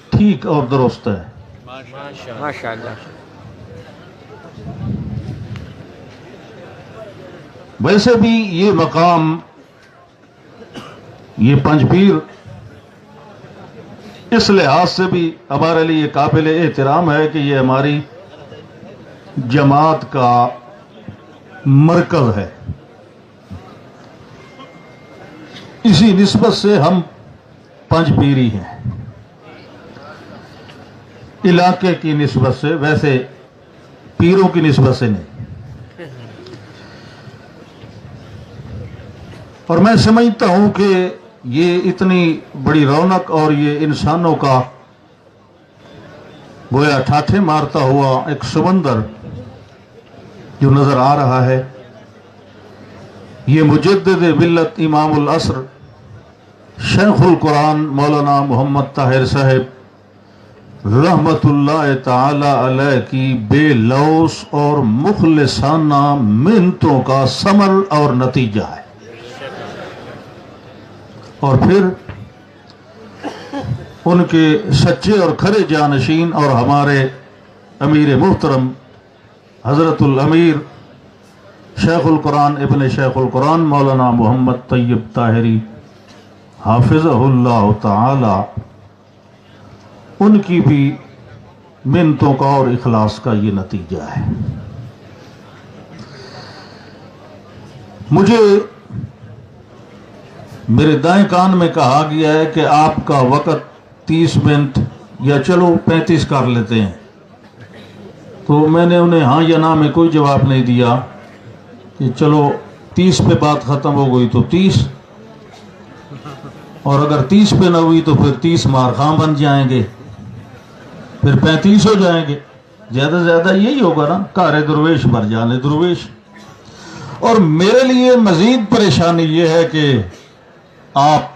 Speaker 3: ٹھیک اور درست ہے۔
Speaker 4: ماشاءاللہ۔
Speaker 3: ویسے بھی یہ مقام، یہ پنج پیر اس لحاظ سے بھی ہمارے لیے قابل احترام ہے کہ یہ ہماری جماعت کا مرکز ہے۔ اسی نسبت سے ہم پنج پیری ہیں، علاقے کی نسبت سے، ویسے پیروں کی نسبت سے نہیں۔ اور میں سمجھتا ہوں کہ یہ اتنی بڑی رونق اور یہ انسانوں کا گویا ٹھاٹھے مارتا ہوا ایک سمندر جو نظر آ رہا ہے، یہ مجدد ملت امام العصر شیخ القرآن مولانا محمد طاہر صاحب رحمت اللہ تعالی علیہ کی بے لوث اور مخلصانہ محنتوں کا ثمر اور نتیجہ ہے۔ اور پھر ان کے سچے اور کھرے جانشین اور ہمارے امیر محترم حضرت الامیر شیخ القرآن ابن شیخ القرآن مولانا محمد طیب طاہری حافظہ اللہ تعالی، ان کی بھی محنتوں کا اور اخلاص کا یہ نتیجہ ہے۔ مجھے میرے دائیں کان میں کہا گیا ہے کہ آپ کا وقت 30 منٹ یا چلو 35 کر لیتے ہیں، تو میں نے انہیں ہاں یا نہ میں کوئی جواب نہیں دیا کہ چلو 30 پہ بات ختم ہو گئی تو 30، اور اگر 30 پہ نہ ہوئی تو پھر 30 مارخاں بن جائیں گے، پھر 35 ہو جائیں گے، زیادہ سے زیادہ یہی ہوگا نا، کارے درویش بھر جانے درویش۔ اور میرے لیے مزید پریشانی یہ ہے کہ آپ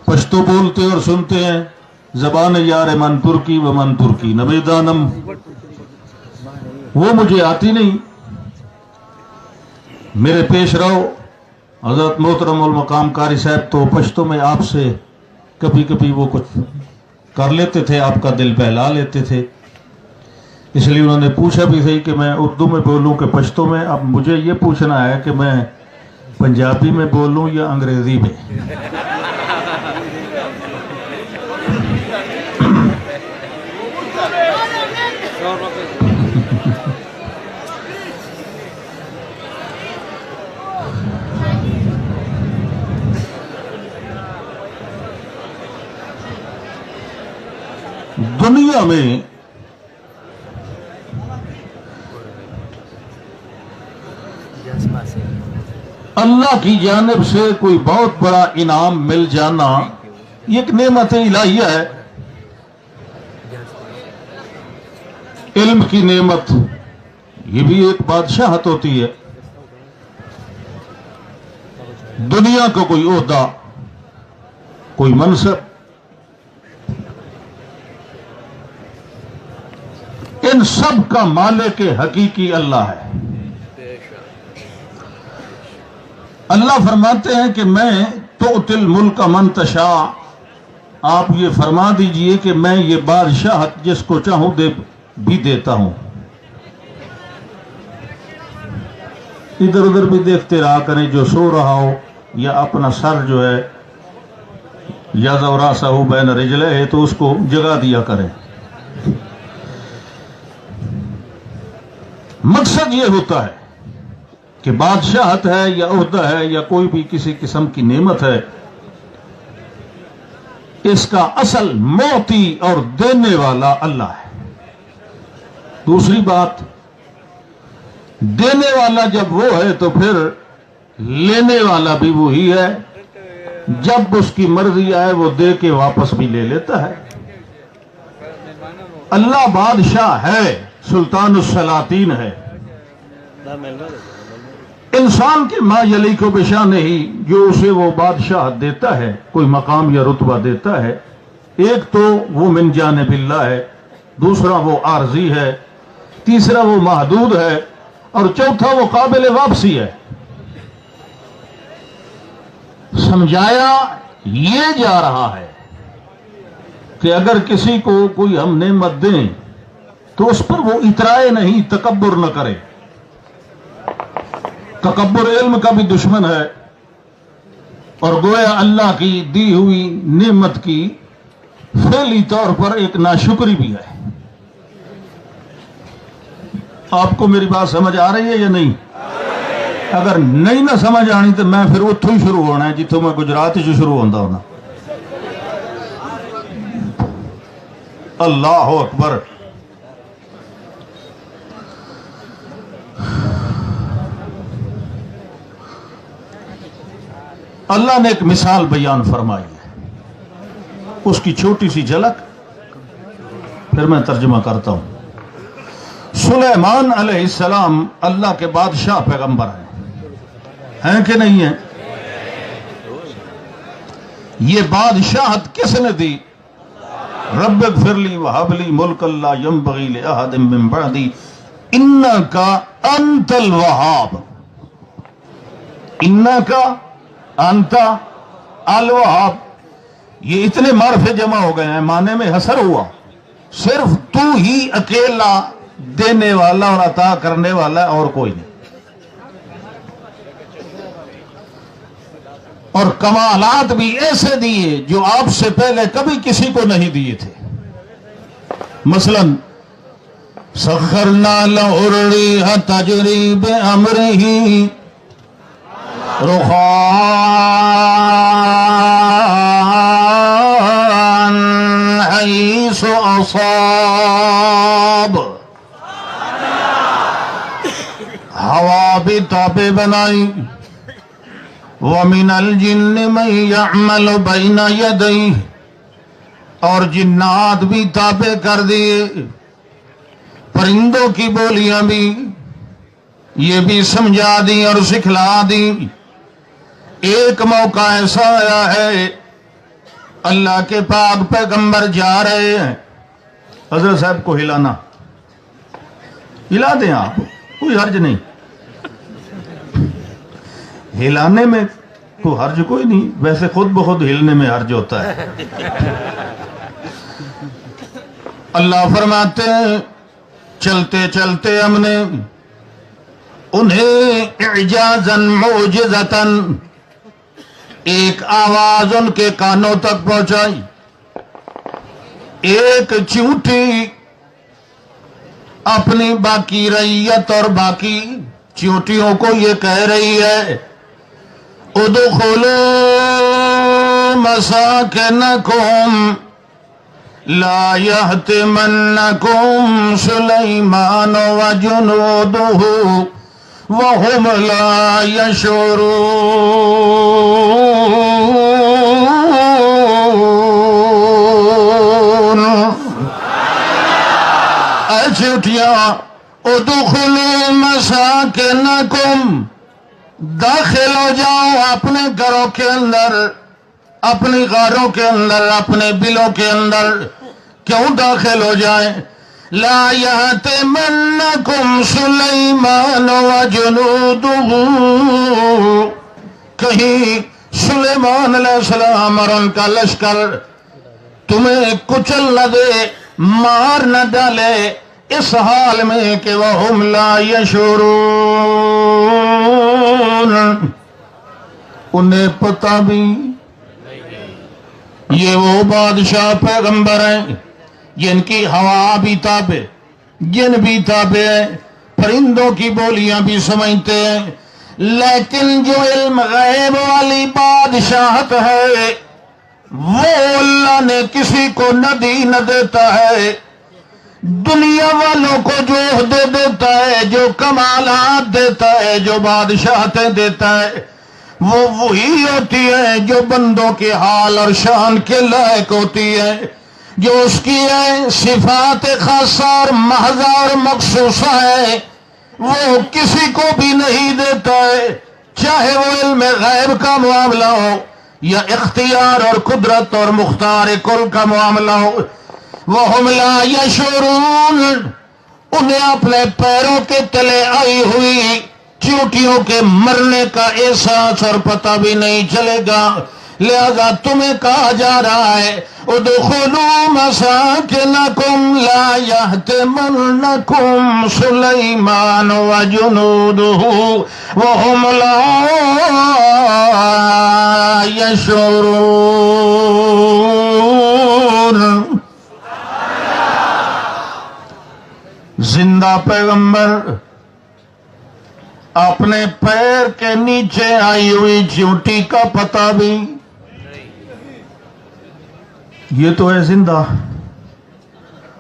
Speaker 3: پشتو بولتے اور سنتے ہیں، زبان یار من ترکی و من ترکی نمیدانم، وہ مجھے آتی نہیں، میرے پیش رو حضرت محترم المقام قاری صاحب تو پشتوں میں آپ سے کبھی کبھی وہ کچھ کر لیتے تھے، آپ کا دل بہلا لیتے تھے، اس لیے انہوں نے پوچھا بھی تھی کہ میں اردو میں بولوں کہ پشتوں میں. اب مجھے یہ پوچھنا ہے کہ میں پنجابی میں بولوں یا انگریزی میں. دنیا میں اللہ کی جانب سے کوئی بہت بڑا انعام مل جانا یہ ایک نعمت الہیہ ہے. علم کی نعمت یہ بھی ایک بادشاہت ہوتی ہے. دنیا کا کوئی عہدہ، کوئی منصب، ان سب کا مالک حقیقی اللہ ہے. اللہ فرماتے ہیں کہ میں تؤتی الملک من تشاء، آپ یہ فرما دیجئے کہ میں یہ بادشاہت جس کو چاہوں بھی دیتا ہوں. ادھر ادھر بھی دیکھتے رہا کریں، جو سو رہا ہو یا اپنا سر جو ہے یا راسہ بین رجلے ہے تو اس کو جگا دیا کریں. مقصد یہ ہوتا ہے کہ بادشاہت ہے یا عہدہ ہے یا کوئی بھی کسی قسم کی نعمت ہے، اس کا اصل معطی اور دینے والا اللہ ہے. دوسری بات، دینے والا جب وہ ہے تو پھر لینے والا بھی وہی ہے. جب اس کی مرضی آئے وہ دے کے واپس بھی لے لیتا ہے. اللہ بادشاہ ہے، سلطان السلاطین ہے. انسان کے ما یلیک بشان ہی جو اسے وہ بادشاہ دیتا ہے، کوئی مقام یا رتبہ دیتا ہے، ایک تو وہ من جانب اللہ ہے، دوسرا وہ عارضی ہے، تیسرا وہ محدود ہے، اور چوتھا وہ قابل واپسی ہے. سمجھایا یہ جا رہا ہے کہ اگر کسی کو کوئی ہم نعمت دیں تو اس پر وہ اترائے نہیں، تکبر نہ کرے. تکبر علم کا بھی دشمن ہے اور گویا اللہ کی دی ہوئی نعمت کی فعلی طور پر ایک ناشکری بھی ہے. آپ کو میری بات سمجھ آ رہی ہے یا نہیں؟ اگر نہیں نہ سمجھ آنی تو میں پھر اتھوں ہی شروع ہونا ہے جتوں میں گجرات ہی شروع ہونا. اللہ اکبر. اللہ نے ایک مثال بیان فرمائی ہے، اس کی چھوٹی سی جھلک پھر میں ترجمہ کرتا ہوں. سلیمان علیہ السلام اللہ کے بادشاہ پیغمبر ہیں کہ نہیں ہیں؟ یہ بادشاہت کس نے دی؟ رب اغفر لی وہب لی ملک لا ينبغی لأحد من بعدی انک انت الوہاب. انک انت الوہاب، یہ اتنے معرفے جمع ہو گئے ہیں، معنی میں حسر ہوا. صرف تو ہی اکیلا دینے والا اور عطا کرنے والا ہے، اور کوئی نہیں. اور کمالات بھی ایسے دیے جو آپ سے پہلے کبھی کسی کو نہیں دیے تھے. مثلا سخرنا لہ الریح تجری بامرہ رخاء حیث اصاب، ہوا بھی تابع بنائی. وَمِنَ الْجِنِّ مَن يَعْمَلُ بَيْنَ يَدَيْهِ، اور جنات بھی تابع کر دیے. پرندوں کی بولیاں بھی یہ بھی سمجھا دی اور سکھلا دی. ایک موقع ایسا آیا ہے اللہ کے پاک پیغمبر جا رہے ہیں، حضرت صاحب کو ہلانا، ہلا دیں آپ، کوئی حرج نہیں. ہلانے میں کو حرج کوئی نہیں، ویسے خود بخود ہلنے میں حرج ہوتا ہے۔ اللہ فرماتے ہیں چلتے چلتے ہم نے انہیں اعجازاً معجزتاً ایک آواز ان کے کانوں تک پہنچائی۔ ایک چیونٹی اپنی باقی رعیت اور باقی چیونٹیوں کو یہ کہہ رہی ہے ادخلوا مساکنکم لا يهتمنكم سليمان وجنوده وهم لا يشعرون۔ اے چیونٹیاں ادخلوا مساکنکم، داخل ہو جاؤ اپنے گھروں کے اندر، اپنی غاروں کے اندر، اپنے بلوں کے اندر۔ کیوں داخل ہو جائیں؟ لا یحتمنکم سلیمان وجنودہ، کہیں سلیمان علیہ السلام اور ان کا لشکر تمہیں کچل نہ دے، مار نہ ڈالے اس حال میں کہ وہم لا یشعرون، انہیں پتہ بھی یہ وہ بادشاہ پیغمبر ہیں جن کی ہوا بھی تابع، جن بھی تابع ہیں، پرندوں کی بولیاں بھی سمجھتے ہیں، لیکن جو علم غیب والی بادشاہت ہے وہ اللہ نے کسی کو نہ دی نہ دیتا ہے۔ دنیا والوں کو جو عہدے دیتا ہے، جو کمالات دیتا ہے، جو بادشاہتیں دیتا ہے، وہ وہی ہوتی ہے جو بندوں کے حال اور شان کے لائق ہوتی ہے، جو اس کی صفات خاصہ اور محضہ اور مخصوصہ ہے، وہ کسی کو بھی نہیں دیتا ہے، چاہے وہ علم غیب کا معاملہ ہو یا اختیار اور قدرت اور مختار کل کا معاملہ ہو۔ وَهُمْ لَا يَشْعُرُونَ، انہیں اپنے پیروں کے تلے آئی ہوئی چیونٹیوں کے مرنے کا احساس اور پتہ بھی نہیں چلے گا۔ لہذا تمہیں کہا جا رہا ہے ادخلوا مساکنکم لا یحتمنکم سلیمان وجنودہ وهم لا یشعرون۔ زندہ پیغمبر اپنے پیر کے نیچے آئی ہوئی چیونٹی کا پتہ بھی، یہ تو ہے زندہ،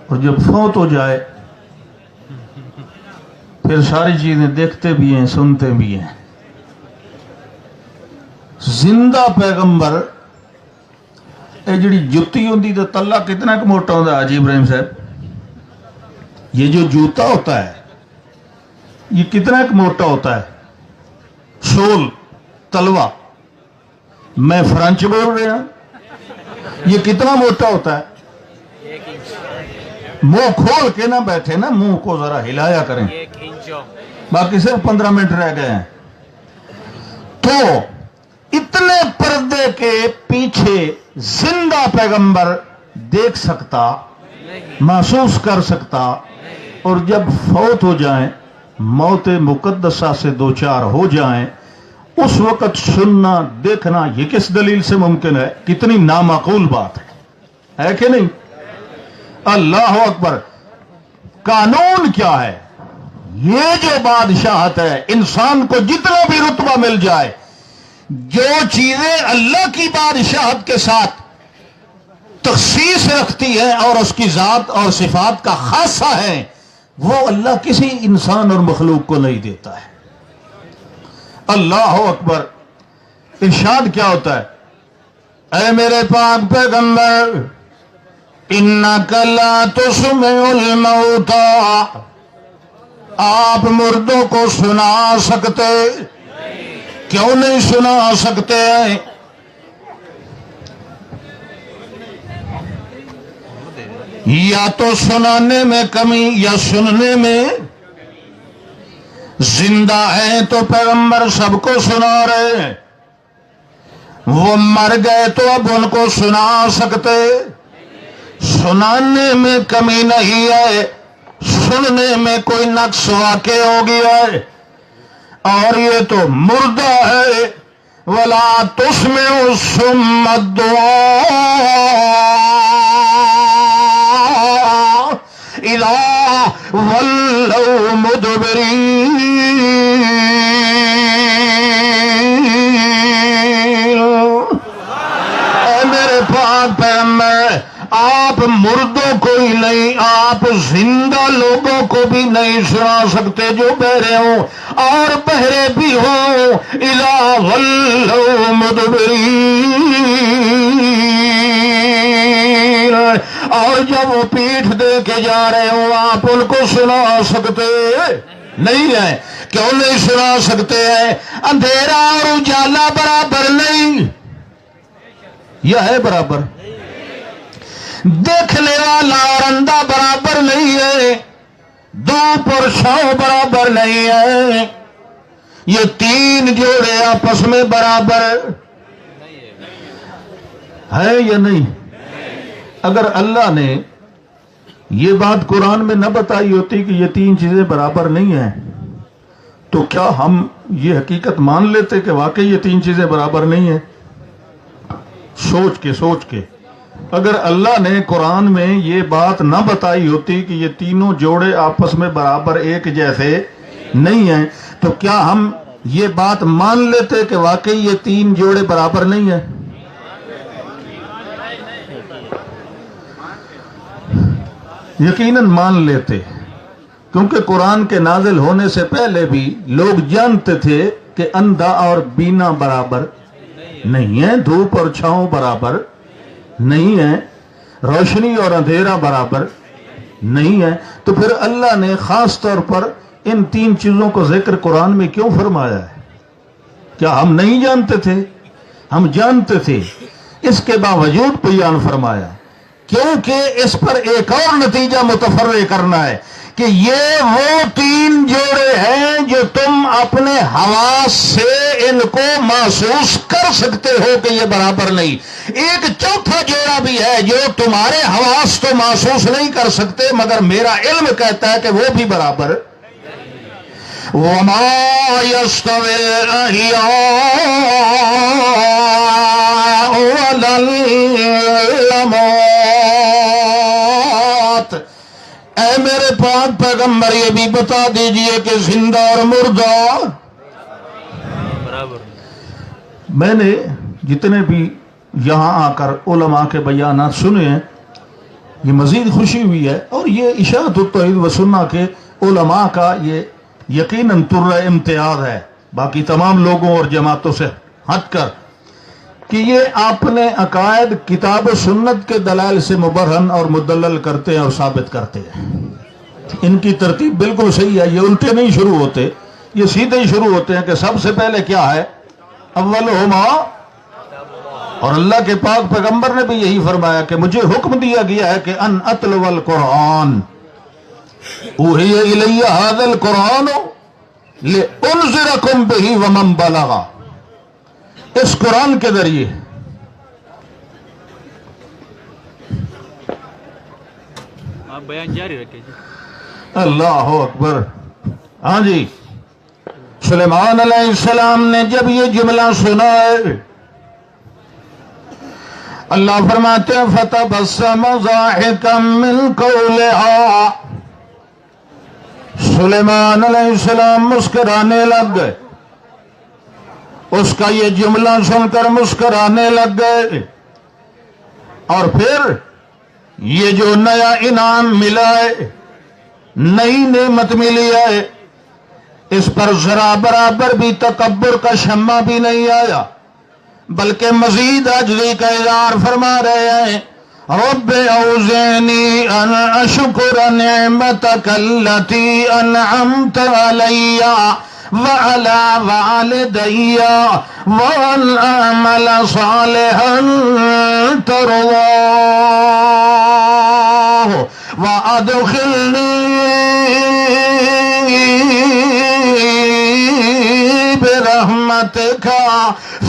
Speaker 3: اور جب فوت ہو جائے پھر ساری چیزیں دیکھتے بھی ہیں، سنتے بھی ہیں۔ زندہ پیغمبر اے جڑی جتی ہوندی تو تلا کتنا کہ موٹا ہوندا حاجی ابراہیم صاحب، یہ جو جوتا ہوتا ہے یہ کتنا ایک موٹا ہوتا ہے، سول تلوا، میں فرانچ بول رہا، یہ کتنا موٹا ہوتا ہے؟ منہ کھول کے نہ بیٹھے نا، منہ کو ذرا ہلایا کریں، باقی صرف 15 منٹ رہ گئے ہیں۔ تو اتنے پردے کے پیچھے زندہ پیغمبر دیکھ سکتا، محسوس کر سکتا، اور جب فوت ہو جائیں، موت مقدسہ سے دو چار ہو جائیں، اس وقت سننا دیکھنا یہ کس دلیل سے ممکن ہے؟ کتنی نامعقول بات ہے کہ نہیں؟ اللہ اکبر۔ قانون کیا ہے؟ یہ جو بادشاہت ہے، انسان کو جتنا بھی رتبہ مل جائے، جو چیزیں اللہ کی بادشاہت کے ساتھ تخصیص رکھتی ہے اور اس کی ذات اور صفات کا خاصہ ہے، وہ اللہ کسی انسان اور مخلوق کو نہیں دیتا ہے۔ اللہ اکبر۔ ارشاد کیا ہوتا ہے؟ اے میرے پاک پیغمبر، انک لا تسمع الموتى، آپ مردوں کو سنا سکتے؟ کیوں نہیں سنا سکتے؟ یا تو سنانے میں کمی یا سننے میں زندہ ہیں تو پیغمبر سب کو سنا رہے ہیں، وہ مر گئے تو اب ان کو سنا سکتے؟ سنانے میں کمی نہیں ہے، سننے میں کوئی نقص واقع ہو گیا ہے، اور یہ تو مردہ ہے۔ وَلَا تُسْمِعُ الصُّمَّ الدُّعَاءَ إِذَا وَلَّوْا مُدْبِرِينَ۔ اے میرے پاک پیغمبر، آپ مردوں کو ہی نہیں، آپ زندہ لوگوں کو بھی نہیں سنا سکتے جو بہرے ہوں، اور بہرے بھی ہوں۔ اذا ولوا مدبرین، اور جب وہ پیٹھ دے کے جا رہے ہوں آپ ان کو سنا سکتے نہیں ہیں؟ کیوں نہیں سنا سکتے ہیں؟ اندھیرا اور اجالا برابر نہیں، یہ ہے برابر؟ دیکھنے والا اور اندھا برابر نہیں ہے، دھوپ اور چھاؤں برابر نہیں ہے، یہ تین جوڑے آپس میں برابر ہے یا نہیں؟ اگر اللہ نے یہ بات قرآن میں نہ بتائی ہوتی کہ یہ تین چیزیں برابر نہیں ہیں، تو کیا ہم یہ حقیقت مان لیتے کہ واقعی یہ تین چیزیں برابر نہیں ہیں؟ سوچ کے اگر اللہ نے قرآن میں یہ بات نہ بتائی ہوتی کہ یہ تینوں جوڑے آپس میں برابر ایک جیسے نہیں ہیں، تو کیا ہم یہ بات مان لیتے کہ واقعی یہ تین جوڑے برابر نہیں ہیں؟ یقیناً مان لیتے، کیونکہ قرآن کے نازل ہونے سے پہلے بھی لوگ جانتے تھے کہ اندھا اور بینا برابر نہیں ہے، دھوپ اور چھاؤں برابر نہیں ہے، روشنی اور اندھیرا برابر نہیں ہے۔ تو پھر اللہ نے خاص طور پر ان تین چیزوں کو ذکر قرآن میں کیوں فرمایا ہے؟ کیا ہم نہیں جانتے تھے؟ ہم جانتے تھے، اس کے باوجود بیان فرمایا، کیونکہ اس پر ایک اور نتیجہ متفرع کرنا ہے کہ یہ وہ تین جوڑے ہیں جو تم اپنے حواس سے ان کو محسوس کر سکتے ہو کہ یہ برابر نہیں۔ ایک چوتھا جوڑا بھی ہے جو تمہارے حواس تو محسوس نہیں کر سکتے، مگر میرا علم کہتا ہے کہ وہ بھی برابر۔ وَمَا يَسْتَوِي الْأَحْيَاءُ وَلَا الْأَمْوَاتُ۔ اے میرے پاک پیغمبر، یہ بھی بتا دیجئے کہ زندہ اور مردہ برابر۔ میں نے جتنے بھی یہاں آ کر علماء کے بیانات سنے ہیں، یہ مزید خوشی ہوئی ہے، اور یہ اشاعت التوحید و سنہ کے علماء کا یہ یقیناً طرہ امتیاز ہے باقی تمام لوگوں اور جماعتوں سے ہٹ کر، کہ یہ اپنے عقائد کتاب و سنت کے دلائل سے مبرہن اور مدلل کرتے ہیں اور ثابت کرتے ہیں۔ ان کی ترتیب بالکل صحیح ہے، یہ الٹے نہیں شروع ہوتے، یہ سیدھے ہی شروع ہوتے ہیں کہ سب سے پہلے کیا ہے؟ اولہما، اور اللہ کے پاک پیغمبر نے بھی یہی فرمایا کہ مجھے حکم دیا گیا ہے کہ ان اتلو القرآن اوحی الی ھذا القرآن لانذرکم بہ ومن بلغ، اس قرآن کے ذریعے
Speaker 4: آپ بیان جاری رکھیں جی۔
Speaker 3: اللہ اکبر۔ ہاں جی، سلیمان علیہ السلام نے جب یہ جملہ سنا ہے، اللہ فرماتے ہیں فَتَبَسَّمَ ضَاحِكًا مِّن قَوْلِهَا، سلیمان علیہ السلام مسکرانے لگ گئے، اس کا یہ جملہ سن کر مسکرانے لگ گئے، اور پھر یہ جو نیا انعام ملا ہے، نئی نعمت ملی ہے، اس پر ذرا برابر بھی تکبر کا شمع بھی نہیں آیا، بلکہ مزید عجزی کا اظہار فرما رہے ہیں، رب اوزعنی ان اشکر نعمتک التی انعمت علی وعلی والدی وان اعمل صالحا ترضاه وادخلنی برحمتک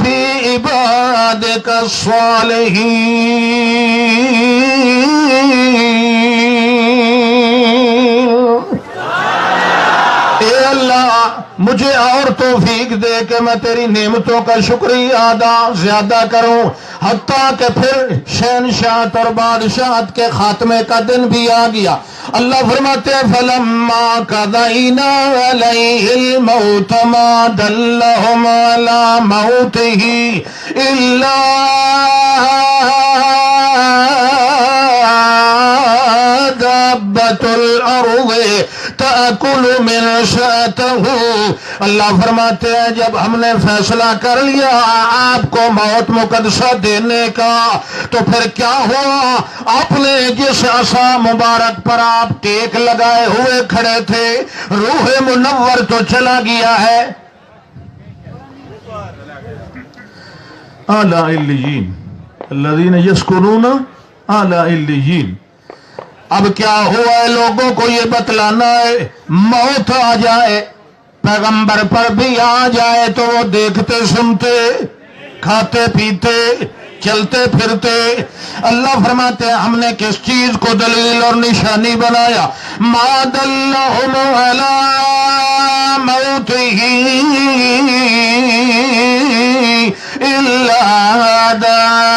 Speaker 3: فی عبادک الصالحین۔ اے اللہ مجھے اور توفیق دے کہ میں تیری نعمتوں کا شکریہ ادا زیادہ کروں، حتیٰ کہ پھر شہنشاہت اور بادشاہت کے خاتمے کا دن بھی آ گیا۔ اللہ فرماتے ہیں فَلَمَّا قَضَيْنَا عَلَيْهِ الْمَوْتَ مَا دَلَّهُمْ عَلَى مَوْتِهِ إِلَّا دَابَّةُ الْأَرْضِ تَأْكُلُ مِنْ سَأْتَهُ۔ اللہ فرماتے ہیں جب ہم نے فیصلہ کر لیا آپ کو موت مقدسہ دینے کا تو پھر کیا ہوا؟ آپ نے جس عصا مبارک پر آپ ٹیک لگائے ہوئے کھڑے تھے روح منور تو چلا گیا ہے اعلی علیین الذین یسکنون اعلی علیین۔
Speaker 1: اب کیا ہوا ہے؟ لوگوں کو یہ بتلانا ہے موت آ جائے، پیغمبر پر بھی آ جائے تو وہ دیکھتے سنتے کھاتے پیتے چلتے پھرتے۔ اللہ فرماتے ہیں ہم نے کس چیز کو دلیل اور نشانی بنایا؟ ما دلہم علی موتہ الا دابۃ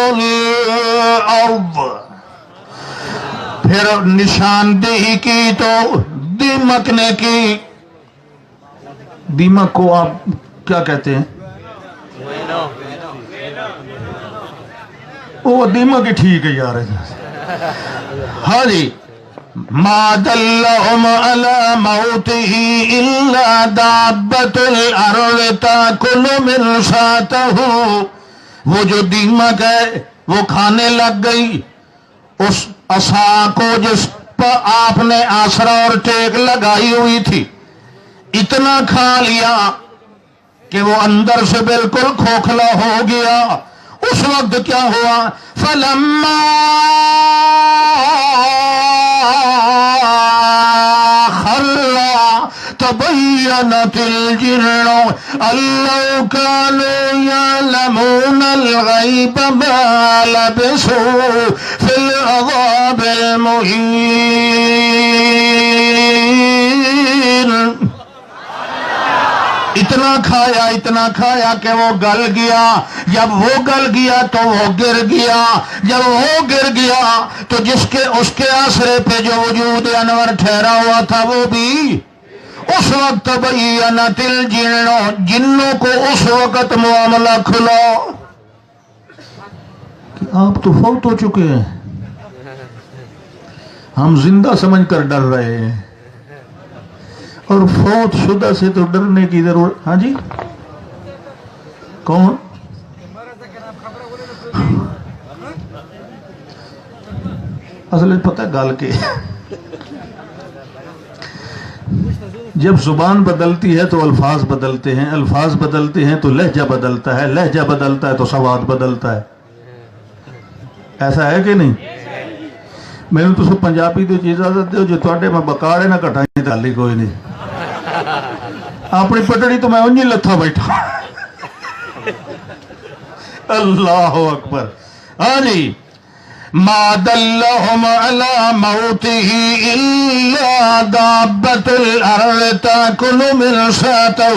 Speaker 1: الارض۔ پھر نشاندہی کی تو دیمک نے کی۔
Speaker 3: دیمک کو آپ کیا کہتے ہیں؟ وہ دیمک ہی ٹھیک ہے یار۔
Speaker 1: ہاں جی، ما دلہم علی موتہ الا دابۃ الارض تاکل من ساتہ۔ وہ جو دیمک ہے وہ کھانے لگ گئی اس عصا کو جس پر آپ نے آسرا اور ٹیک لگائی ہوئی تھی، اتنا کھا لیا کہ وہ اندر سے بالکل کھوکھلا ہو گیا۔ اس وقت کیا ہوا؟ فَلَمَّا خَرَّ تَبَيَّنَتِ الْجِنُّ أَن لَّوْ كَانُوا يَعْلَمُونَ الْغَيْبَ مَا لَبِثُوا فِي الْعَذَابِ الْمُهِينِ۔ اتنا کھایا کہ وہ گل گیا۔ جب وہ گل گیا تو وہ گر گیا۔ جب وہ گر گیا تو اس کے آسرے پہ جو وجود انور ٹھہرا ہوا تھا وہ بھی اس وقت بینت الجن، جنوں کو اس وقت معاملہ کھلا
Speaker 3: کہ آپ تو فوت ہو چکے ہیں، ہم زندہ سمجھ کر ڈر رہے ہیں، اور فوت شدہ سے تو ڈرنے کی ضرورت۔ ہاں جی کون؟ اصل پتہ گل کے جب زبان بدلتی ہے تو الفاظ بدلتے ہیں، الفاظ بدلتے ہیں تو لہجہ بدلتا ہے، لہجہ بدلتا ہے تو سواد بدلتا ہے۔ ایسا ہے کہ نہیں؟ میں نے تو سب پنجابی دی اجازت دو جو تواڈے میں بکاڑے نہ کٹائیں گل کوئی نہیں، اپنی پٹڑی تو میں انجی لتھا بیٹھا۔
Speaker 1: اللہ اکبر۔ ہاں جی، ما دلہم علی موتہ الا دابۃ الارض تاکل من ساتہ۔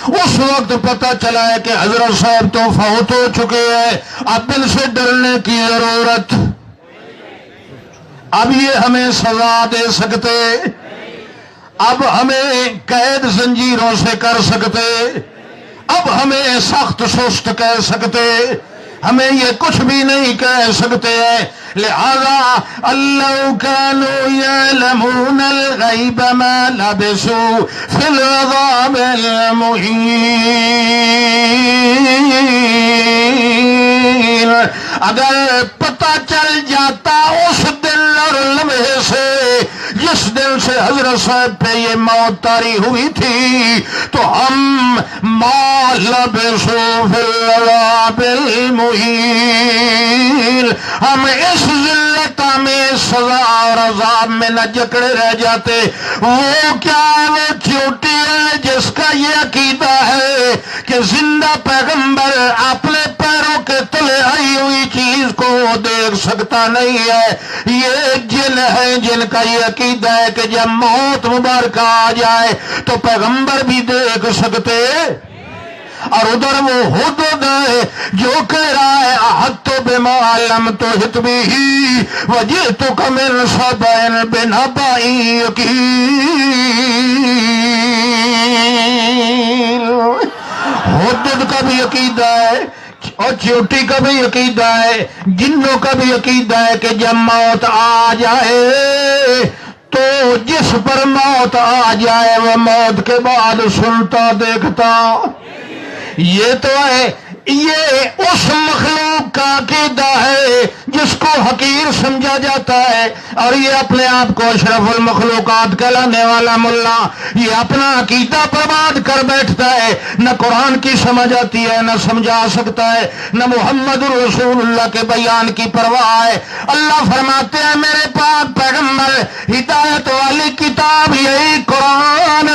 Speaker 1: اس وقت پتہ چلا ہے کہ حضرت صاحب تو فوت ہو چکے ہیں، اب ان سے ڈرنے کی ضرورت، اب یہ ہمیں سزا دے سکتے، اب ہمیں قید زنجیروں سے کر سکتے، اب ہمیں سخت سست کہہ سکتے، ہمیں یہ کچھ بھی نہیں کہہ سکتے ہیں۔ لہذا اللہ کانوا یعلمون الغیب ما لبثوا فی العذاب المہین۔ اگر پتہ چل جاتا اس دن اور لمحے سے جس دن سے حضرت صاحب پہ یہ موت طاری ہوئی تھی تو ہم ما لبثوا فی العذاب المہین، ہم اس ذلت میں سزا اور عذاب میں نہ جکڑے رہ جاتے۔ وہ کیا ہے؟ وہ چوٹی ہے جس کا یہ عقیدہ ہے کہ زندہ پیغمبر اپنے پیروں کے تلے آئی ہوئی چیز کو دیکھ سکتا نہیں ہے۔ یہ جن ہیں جن کا یہ عقیدہ ہے کہ جب موت مبارکہ آ جائے تو پیغمبر بھی دیکھ سکتے، اور ادھر وہ حدود ہے جو کہہ رہا ہے احط بما لم تحط به وجئتک من سبأ بنبأ یقین۔ حدود کا بھی عقیدہ ہے اور چیوٹی کا بھی عقیدہ ہے، جنوں کا بھی عقیدہ ہے کہ جب موت آ جائے تو جس پر موت آ جائے وہ موت کے بعد سنتا دیکھتا۔ یہ تو ہے، یہ اس مخلوق کا عقیدہ ہے جس کو حقیر سمجھا جاتا ہے، اور یہ اپنے آپ کو اشرف المخلوقات کہلانے والا ملا یہ اپنا عقیدہ برباد کر بیٹھتا ہے، نہ قرآن کی سمجھ آتی ہے، نہ سمجھا سکتا ہے، نہ محمد رسول اللہ کے بیان کی پرواہ ہے۔ اللہ فرماتے ہیں میرے پاک پیغمبر ہدایت والی کتاب یہی قرآن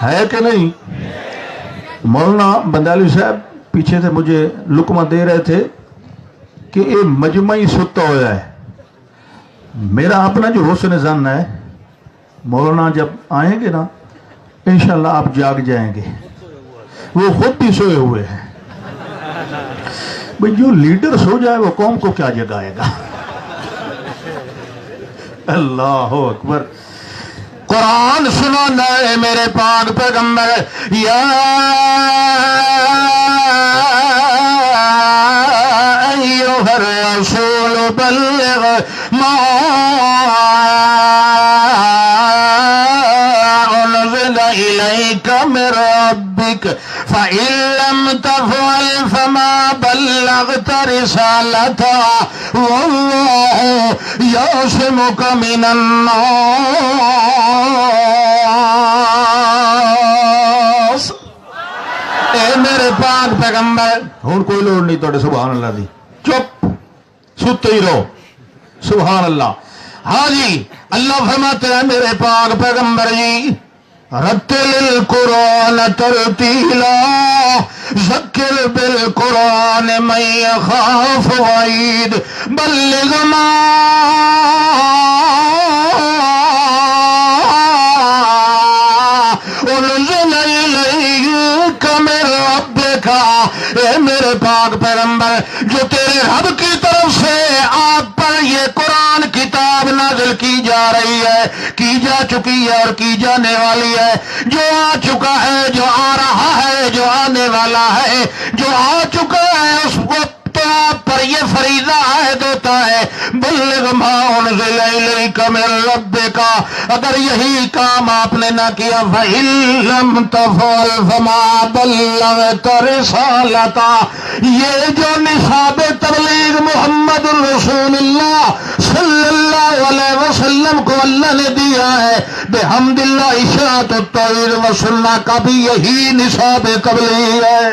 Speaker 1: ہے کہ نہیں؟ مولانا بندالی صاحب پیچھے سے مجھے لقمہ دے رہے تھے کہ یہ مجمعی ستا ہوا ہے۔ میرا اپنا جو حسن ظن ہے، مولانا جب آئیں گے نا انشاءاللہ آپ جاگ جائیں گے، وہ خود بھی سوئے ہوئے ہیں۔ بھئی جو لیڈر سو جائے وہ قوم کو کیا جگائے گا؟ اللہ اکبر۔ قرآن سنانا ہے میرے پاک پیغمبر، یا ایھا الرسول بلغ ما انزل الیک من ربک فإن لم تفعل فما بلغت رسالتہ واللہ یعصمک من الناس۔ اے میرے پاک پیغمبر، ہوں کوئی لوڑ نہیں توڑے سبحان اللہ دی، چپ ستے ہی رہو، سبحان اللہ۔ ہاں جی، اللہ فرماتے ہیں میرے پاک پیغمبر جی رتل القرآن ترتیلا ذکر بالقرآن من یخاف وعید بلغ ما انزل الیک من ربک۔ اے میرے پاک پیغمبر، جو تیرے رب کی طرف سے آپ پر یہ قرآن کتاب نازل کی جا رہی ہے، کی جا چکی ہے اور کی جانے والی ہے، جو آ چکا ہے، جو آ رہا ہے، جو آنے والا ہے، جو آ چکا ہے اس کو تو آپ پر یہ فریضہ عائد ہوتا ہے بلغ ما انزل الیک من ربک۔ اگر یہی کام آپ نے نہ کیا فإن لم تفعل فما بلغت رسالتہ، یہ جو نصاب تبلیغ محمد رسول اللہ صلی اللہ علیہ وسلم کو اللہ نے دیا ہے، بحمد اللہ اشاعت التوحید و سنہ کا بھی یہی نصاب تبلیغ ہے۔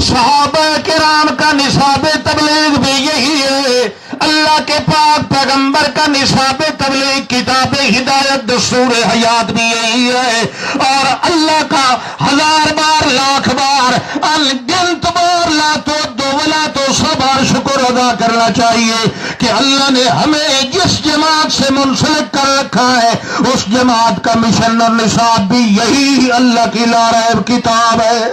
Speaker 1: صحابہ کرام کا نصاب تبلیغ بھی یہی ہے، اللہ کے پاک پیغمبر کا نصاب تبلیغ کتاب ہدایت دستور حیات بھی یہی ہے، اور اللہ کا ہزار بار لاکھ بار انگنت بار لا تو دو ولا تو سو بار شکر ادا کرنا چاہیے کہ اللہ نے ہمیں جس جماعت سے منسلک کر رکھا ہے اس جماعت کا مشن اور نصاب بھی یہی اللہ کی لا ریب کتاب ہے۔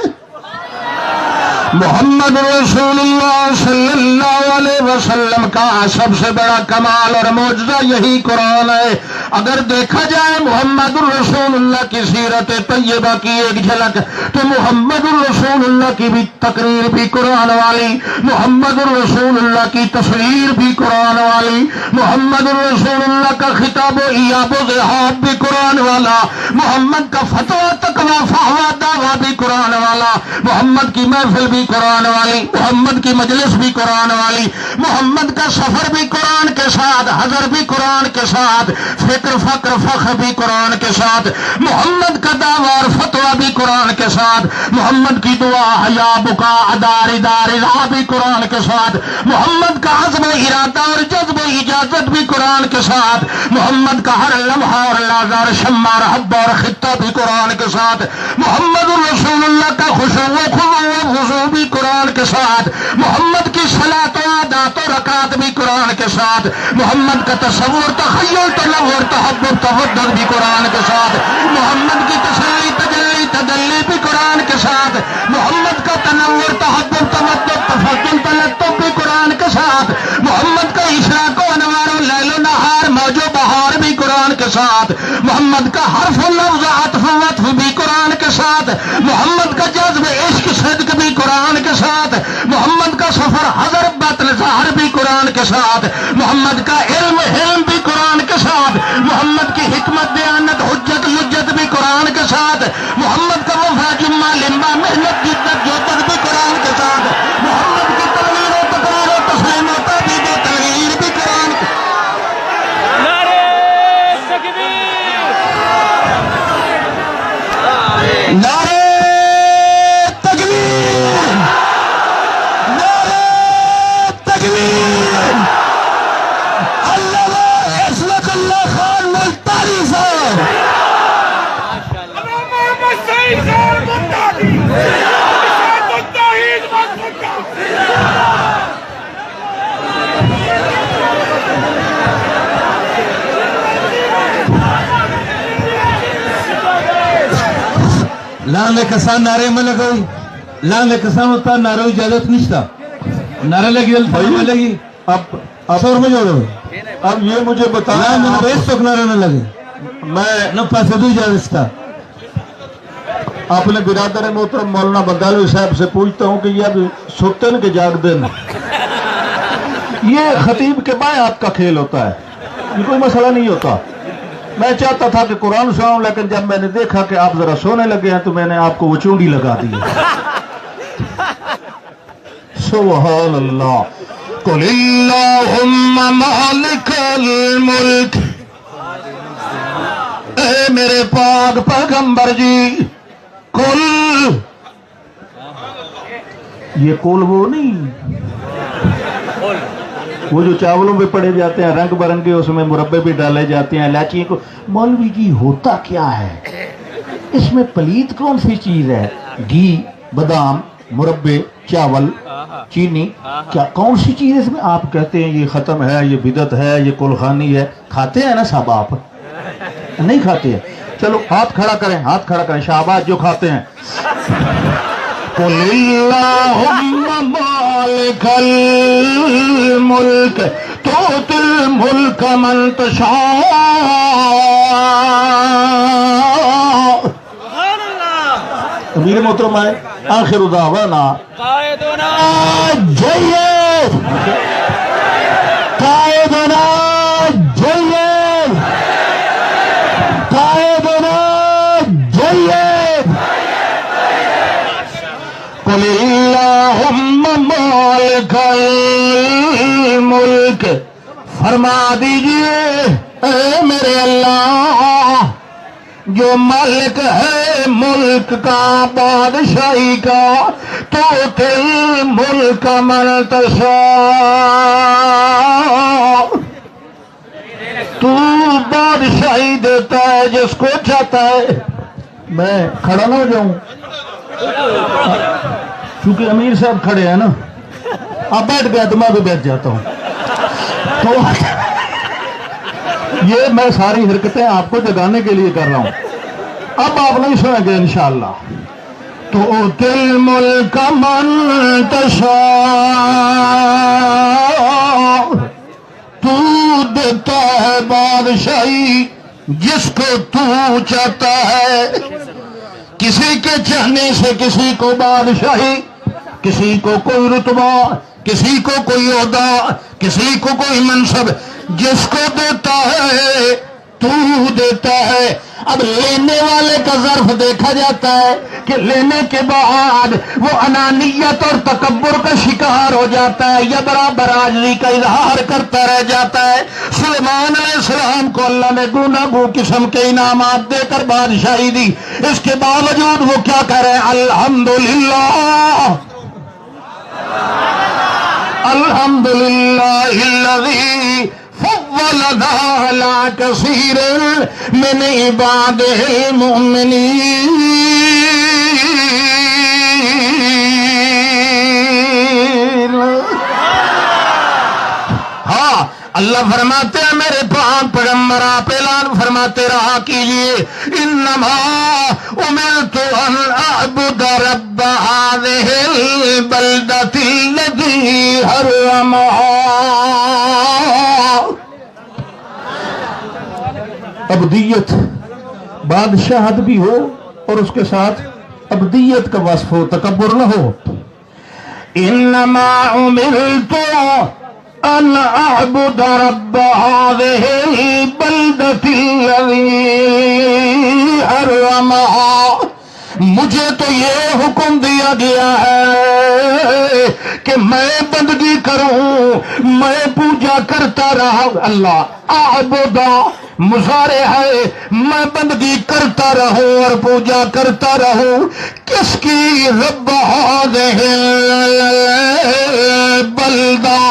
Speaker 1: محمد رسول اللہ صلی اللہ علیہ وسلم کا سب سے بڑا کمال اور معجزہ یہی قرآن ہے۔ اگر دیکھا جائے محمد الرسول اللہ کی سیرت طیبہ کی ایک جھلک تو محمد الرسول اللہ کی بھی تقریر بھی قرآن والی، محمد الرسول اللہ کی تصویر بھی قرآن والی، محمد الرسول اللہ کا خطاب و ایاب و ذہاب بھی قرآن والا، محمد کا فتویٰ تقویٰ فہوا دعویٰ بھی قرآن والا، محمد کی محفل بھی قرآن والی، محمد کی مجلس بھی قرآن والی، محمد کا سفر بھی قرآن کے ساتھ، حضر بھی قرآن کے ساتھ، فکر فقر فخر بھی قرآن کے ساتھ، محمد کا دعویٰ اور فتویٰ بھی قرآن کے ساتھ، محمد کی دعا حیا بکا ادار دار راہ بھی قرآن کے ساتھ، محمد کا عزم و ارادہ اور جذب و اجازت بھی قرآن کے ساتھ، محمد کا ہر لمحہ اور لحظہ اور شمع اور حب اور خطہ بھی قرآن کے ساتھ، محمد الرسول اللہ کا خشوع و خضوع و خضوع بھی قرآن کے ساتھ، محمد کی صلاۃ و عادات و رکعات بھی قرآن کے ساتھ، محمد کا تصور تخیل تنور تحبب تودد بھی قرآن کے ساتھ، محمد کی تسلی تجلی تدلی بھی قرآن کے ساتھ، محمد کا تنور تحبب تودد تفضل تلطف بھی قرآن کے ساتھ، محمد کا اشراق و انوار و لیل و نہار موج و بہار بھی قرآن کے ساتھ، محمد کا حرف و لفظ عطف و وطف بھی قرآن کے ساتھ، محمد کا جذب عشق صدق بھی قرآن کے ساتھ، محمد کا سفر حضر بطن ظاہر بھی قرآن کے ساتھ، محمد کا علم حلم بھی قرآن کے ساتھ، محمد کی حکمت دیانت حجت لجت بھی قرآن کے ساتھ، محمد کا وفا جمہ لمبا محنت جدت جوتت بھی قرآن کے ساتھ، محمد کی تقریر و تقرار و تسلیم و تحبیب و تغییر بھی قرآن کے نعرے تکبیر، نعرے تکبیر، علامہ اسلق اللہ خان ملتانی صاحب،
Speaker 3: لاندې کسان نعرې مه لګوئ، لاندې کسانو ته نعرو اجازت نشته، نعرہ لگی دلته لگی، اب شور مه جوړوئ،
Speaker 1: اب یہ مجھے بتایا
Speaker 3: لاندې به هیڅوک نعره نه لګي،
Speaker 1: میں
Speaker 3: نه پاسېدو اجازه شته.
Speaker 1: اپنے برادر محترم مولانا بدالوی صاحب سے پوچھتا ہوں کہ یہ اب سوتے ہیں کہ جاگتے ہیں؟ یہ خطیب کے بعد کا کھیل ہوتا ہے، یہ کوئی مسئلہ نہیں ہوتا. میں چاہتا تھا کہ قرآن سناؤں، لیکن جب میں نے دیکھا کہ آپ ذرا سونے لگے ہیں تو میں نے آپ کو وہ چونڈی لگا دی. سبحان اللہ. قل اللہم مالک الملک، اے میرے پاک پیغمبر جی، کل، یہ کل وہ نہیں وہ جو چاولوں پہ پڑے جاتے ہیں رنگ برنگے، اس میں مربے بھی ڈالے جاتے ہیں الائچی کو. مولوی جی ہوتا کیا ہے اس میں؟ پلیت کون سی چیز ہے؟ گھی، بادام، مربے، چاول، چینی، کیا کون سی چیز اس میں؟ آپ کہتے ہیں یہ ختم ہے، یہ بدعت ہے، یہ کلخانی ہے. کھاتے ہیں نا صاحب؟ آپ نہیں کھاتے ہیں؟ چلو ہاتھ کھڑا کریں، ہاتھ کھڑا کریں، شہباز جو کھاتے ہیں. قل اللہم مالک الملک تؤتی الملک من تشاء. امیر محترم ہے. آخر دعوانا جید، قائدنا جید، قائدنا جید. قل اللہم مالک الملک، فرما دیجئے اے میرے اللہ جو مالک ہے ملک کا، بادشاہی کا، تو تل ملک من تشاء، تو بادشاہی دیتا ہے جس کو چاہتا ہے. میں کھڑا نہ ہو جاؤں کیونکہ امیر صاحب کھڑے ہیں نا، اب بیٹھ گیا تو میں بھی بیٹھ جاتا ہوں. تو یہ میں ساری حرکتیں آپ کو جگانے کے لیے کر رہا ہوں. اب آپ نہیں سنیں گے انشاءاللہ. تو تل ملک من تشاء، تو دیتا ہے بادشاہی جس کو تو چاہتا ہے. کسی کے چاہنے سے کسی کو بادشاہی، کسی کو کوئی رتبہ، کسی کو کوئی عہدہ، کسی کو کوئی منصب، جس کو دیتا ہے تو دیتا ہے. اب لینے والے کا ظرف دیکھا جاتا ہے کہ لینے کے بعد وہ انانیت اور تکبر کا شکار ہو جاتا ہے یا برابر عاجزی کا اظہار کرتا رہ جاتا ہے. سلیمان علیہ السلام کو اللہ نے گوناگو قسم کے انعامات دے کر بادشاہی دی، اس کے باوجود وہ کیا کہہ رہے ہیں؟ الحمدللہ الحمدللہ الذی فضلنا علی کثیر من عبادہ المؤمنین. ہاں اللہ فرماتے ہیں میرے پاک پیغمبر آپ اعلان فرماتے رہا کیجئے، انما امرت ان اعبد رب هذه البلدۃ الذی حرمها.
Speaker 3: ابدیت، بادشاہت بھی ہو اور اس کے ساتھ ابدیت کا وصف ہو، تکبر نہ ہو.
Speaker 1: انما امرت ان اعبد رب هذه البلدۃ الذی حرمها. مجھے تو یہ حکم دیا گیا ہے کہ میں بندگی کروں، میں پوجا کرتا رہا. اللہ اعبدا مضارع ہے، میں بندگی کرتا رہوں اور پوجا کرتا رہوں. کس کی؟ رب هذه البلدہ،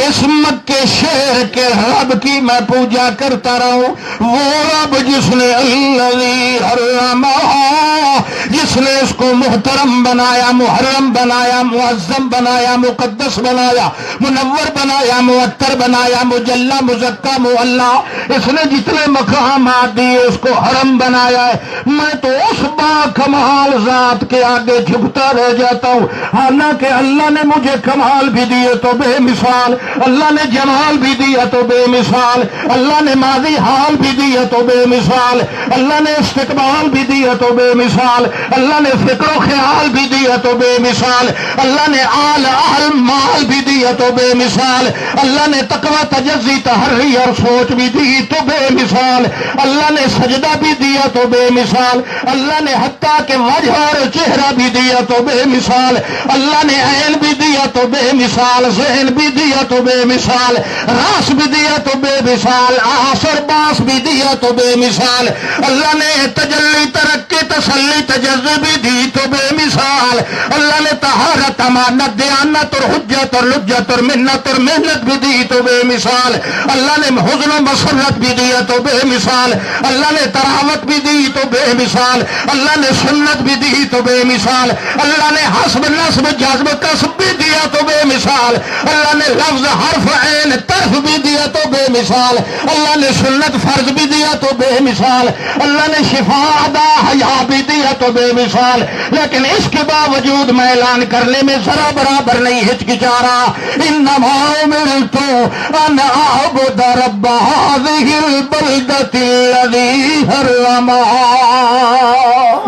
Speaker 1: اس مکے شہر کے رب کی میں پوجا کرتا رہوں. وہ رب جس نے الذی حرمها، جس نے اس کو محترم بنایا، محرم بنایا، معظم بنایا، مقدس بنایا، منور بنایا، معطر بنایا، مجلہ مزکا معلا، اس نے جتنے مقامات دیے اس کو حرم بنایا ہے. میں تو اس با کمال ذات کے آگے جھکتا رہ جاتا ہوں. حالانکہ اللہ نے مجھے کمال بھی دیے تو بے مثال، اللہ نے جمال بھی دیا تو بے مثال، اللہ نے ماضی حال بھی دیا تو بے مثال، اللہ نے استقبال بھی دیا تو بے مثال، اللہ نے فکر و خیال بھی دیا تو بے مثال، اللہ نے آل اہل مال بھی دیا تو بے مثال، اللہ نے تقوی تجزی تحری اور سوچ بھی دی تو بے مثال، اللہ نے سجدہ بھی دیا تو بے مثال، اللہ نے حتیٰ کہ وجہ اور چہرہ بھی دیا تو بے مثال، اللہ نے عین بھی دیا تو بے مثال، ذہن بھی دیا تو بے مثال، راس بھی دیا تو بے مثال، آس اور باس بھی دیا تو بے مثال، اللہ نے تجلی ترقی تسلی تجزی بھی دی تو بے مثال، اللہ نے طہارت امانت دیانت اور حجت اور لجت اور منت اور محنت بھی دی تو بے مثال، اللہ نے حزن و مسرت بھی دیا تو بے مثال، اللہ نے تراوت بھی دی تو بے مثال، اللہ نے سنت بھی دی تو بے مثال، اللہ نے حسب نسب جذب کسب بھی دیا تو بے مثال، اللہ نے لفظ حرف عین طرف بھی دیا تو بے مثال، اللہ نے سنت فرض بھی دیا تو بے مثال، اللہ نے شفا ادا حیا بھی دیا تو بے مثال. لیکن اس کے باوجود میں اعلان کرنے میں ذرا برابر نہیں ہچکچا رہا. انما امرت ان اعبد رب هذه البلدۃ الذی حرمها.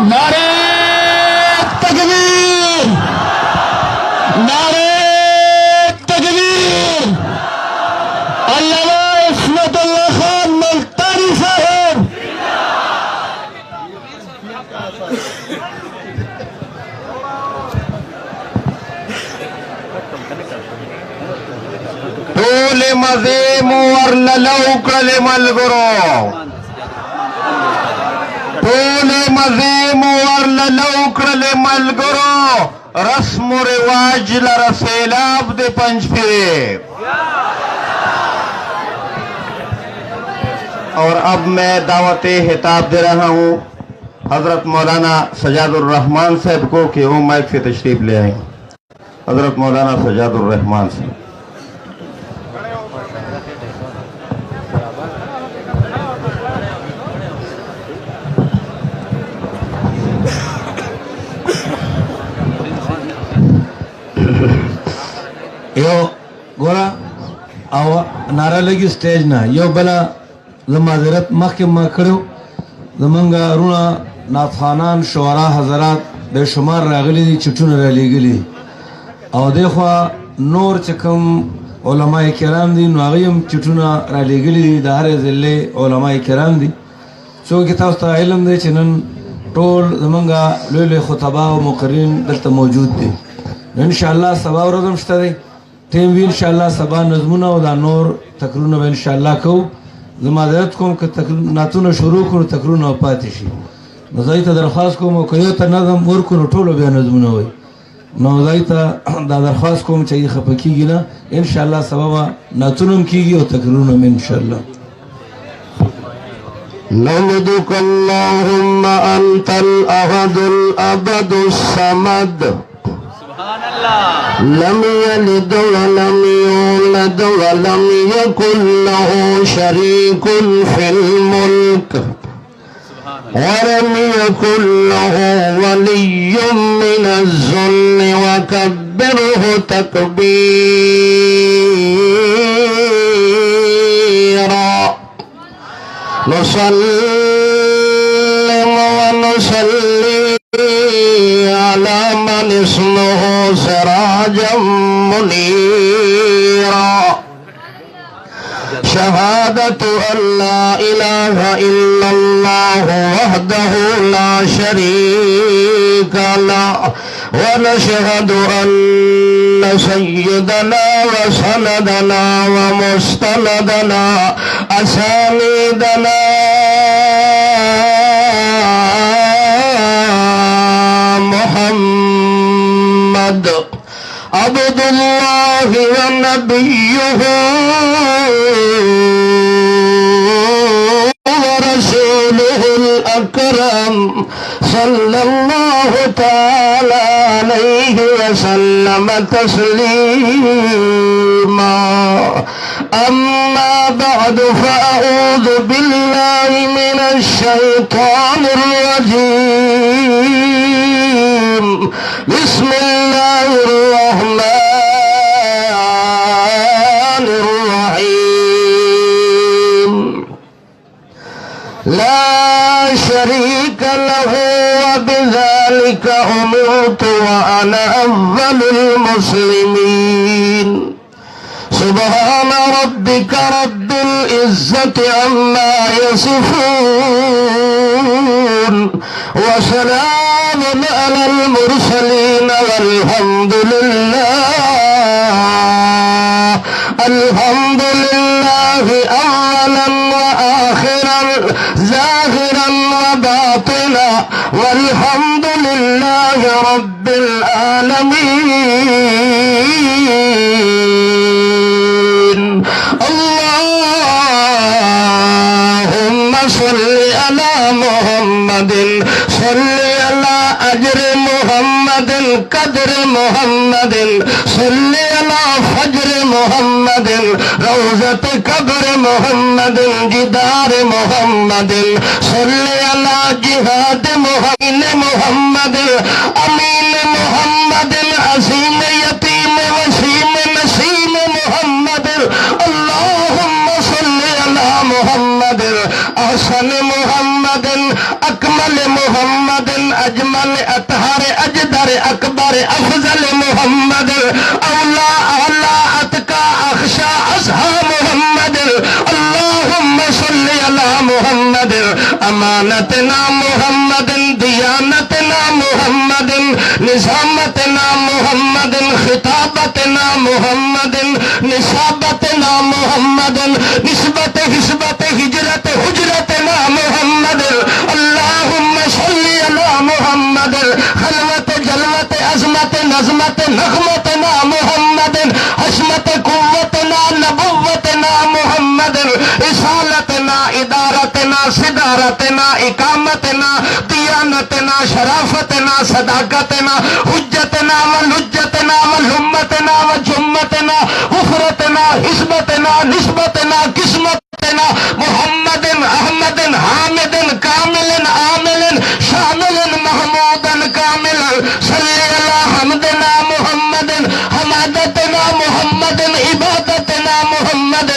Speaker 1: نعرہ تکبیر، نعرہ تکبیر. علامہ عصمت اللہ خان ملتانی صاحب. ټول مزې مو ورللو کړلې ملګرو، ټول مزې مو ورللو کړلې ملګرو. رسم و رواج لره سیلاب د پنجپیرې. اور اب میں دعوت خطاب دے رہا ہوں حضرت مولانا سجاد الرحمان صاحب کو کہ وہ مائک سے تشریف لے آئیں. حضرت مولانا سجاد الرحمان صاحب.
Speaker 5: یو گورا او نارا لگی سٹیج نا یو بلا معذرت مخکې ما کړو زمونږ رونه ناتخوانان شعرا حضرات بے شمار راغلي دي چټونه رالیږلي او دخوا نور چې کوم علماء کرام دي نو هغوی هم چټونه رالیږلي دي د هرې ضلعې علماء کرام دي څوک تاسو ته علم دی چې نن ټول زمونږ لوی لوی خطبا او مقررین دلته موجود دي نو انشاءالله سبا ورځ هم شته دی ټیم وي انشاءالله سبا نظمونه او دا نور تقریرونه به انشاءالله کوو زه معذرت کوم که نعتونه شروع کړو تقریرونه به پاتې شي نو زه ته درخواست کوم که یو ته نظم ورکړو نو ټولو بیا نظمونه وایي نو زه ته دا درخواست کوم چې خفه کېږي نه انشاءالله سبا به نعتونه هم کېږي او تقریرونه هم انشاءالله
Speaker 1: نحمدك اللهم أنت الأحد الأبد الصمد
Speaker 4: سبحان الله.
Speaker 1: لم يلد ولم يولد ولم يكن له شريك في الملك ولم يكن له ولي من الذل وكبره تكبيرا نسلم ونصلي على من اسمه سراجا منيرا شهادة أن لا إله إلا الله وحده لا شريك له ونشهد أن سيدنا وسندنا ومستندنا أسانيدنا محمد عبد الله ونبيه ورسوله الأكرم صلى الله تعالى عليه وسلم تسليما أما بعد فأعوذ بالله من الشيطان الرجيم بسم الله الرحمن الرحيم لا شريك له وبذلك أمرت وأنا أول المسلمين سبحان ربك رب العزة عما يصفون وسلام على المرسلين والحمد لله أولا وآخرا ظاهرا وباطنا والحمد لله رب العالمين اللهم صل على محمد صل على أجر محمد قدر محمد صل على فجر محمد روضة قبر محمد جدار محمد صل على جهاد محمد أمين محمد عظيم يتيم وسيم نسيم محمد اللهم صل على محمد أحسن محمد أكمل محمد أجمل أطهر أجدر أكبر أفضل محمد أولى أعلى أتقى أخشى أصحى محمد اللهم صل على محمد أمانتنا محمد ديانتنا محمد نظامتنا محمد خطابتنا محمد نسابتنا محمد نسبت حسبت هجرت حجرتنا محمد اللهم صل على محمد خلوت جلوت عظمت نظمت نغمتنا محمد حشمت قوتنا نبوتنا محمد رسالتنا ادارتنا صدارتنا اقامتنا دیانتنا شرافتنا صداقتنا حجتنا ولجتنا ولمتنا وجمتنا وفرتنا حسبتنا نسبتنا قسمتنا محمد احمد حامد كامل عامل شامل محمود كامل صلی على حمدنا محمد حمادتنا محمد عبادتنا محمد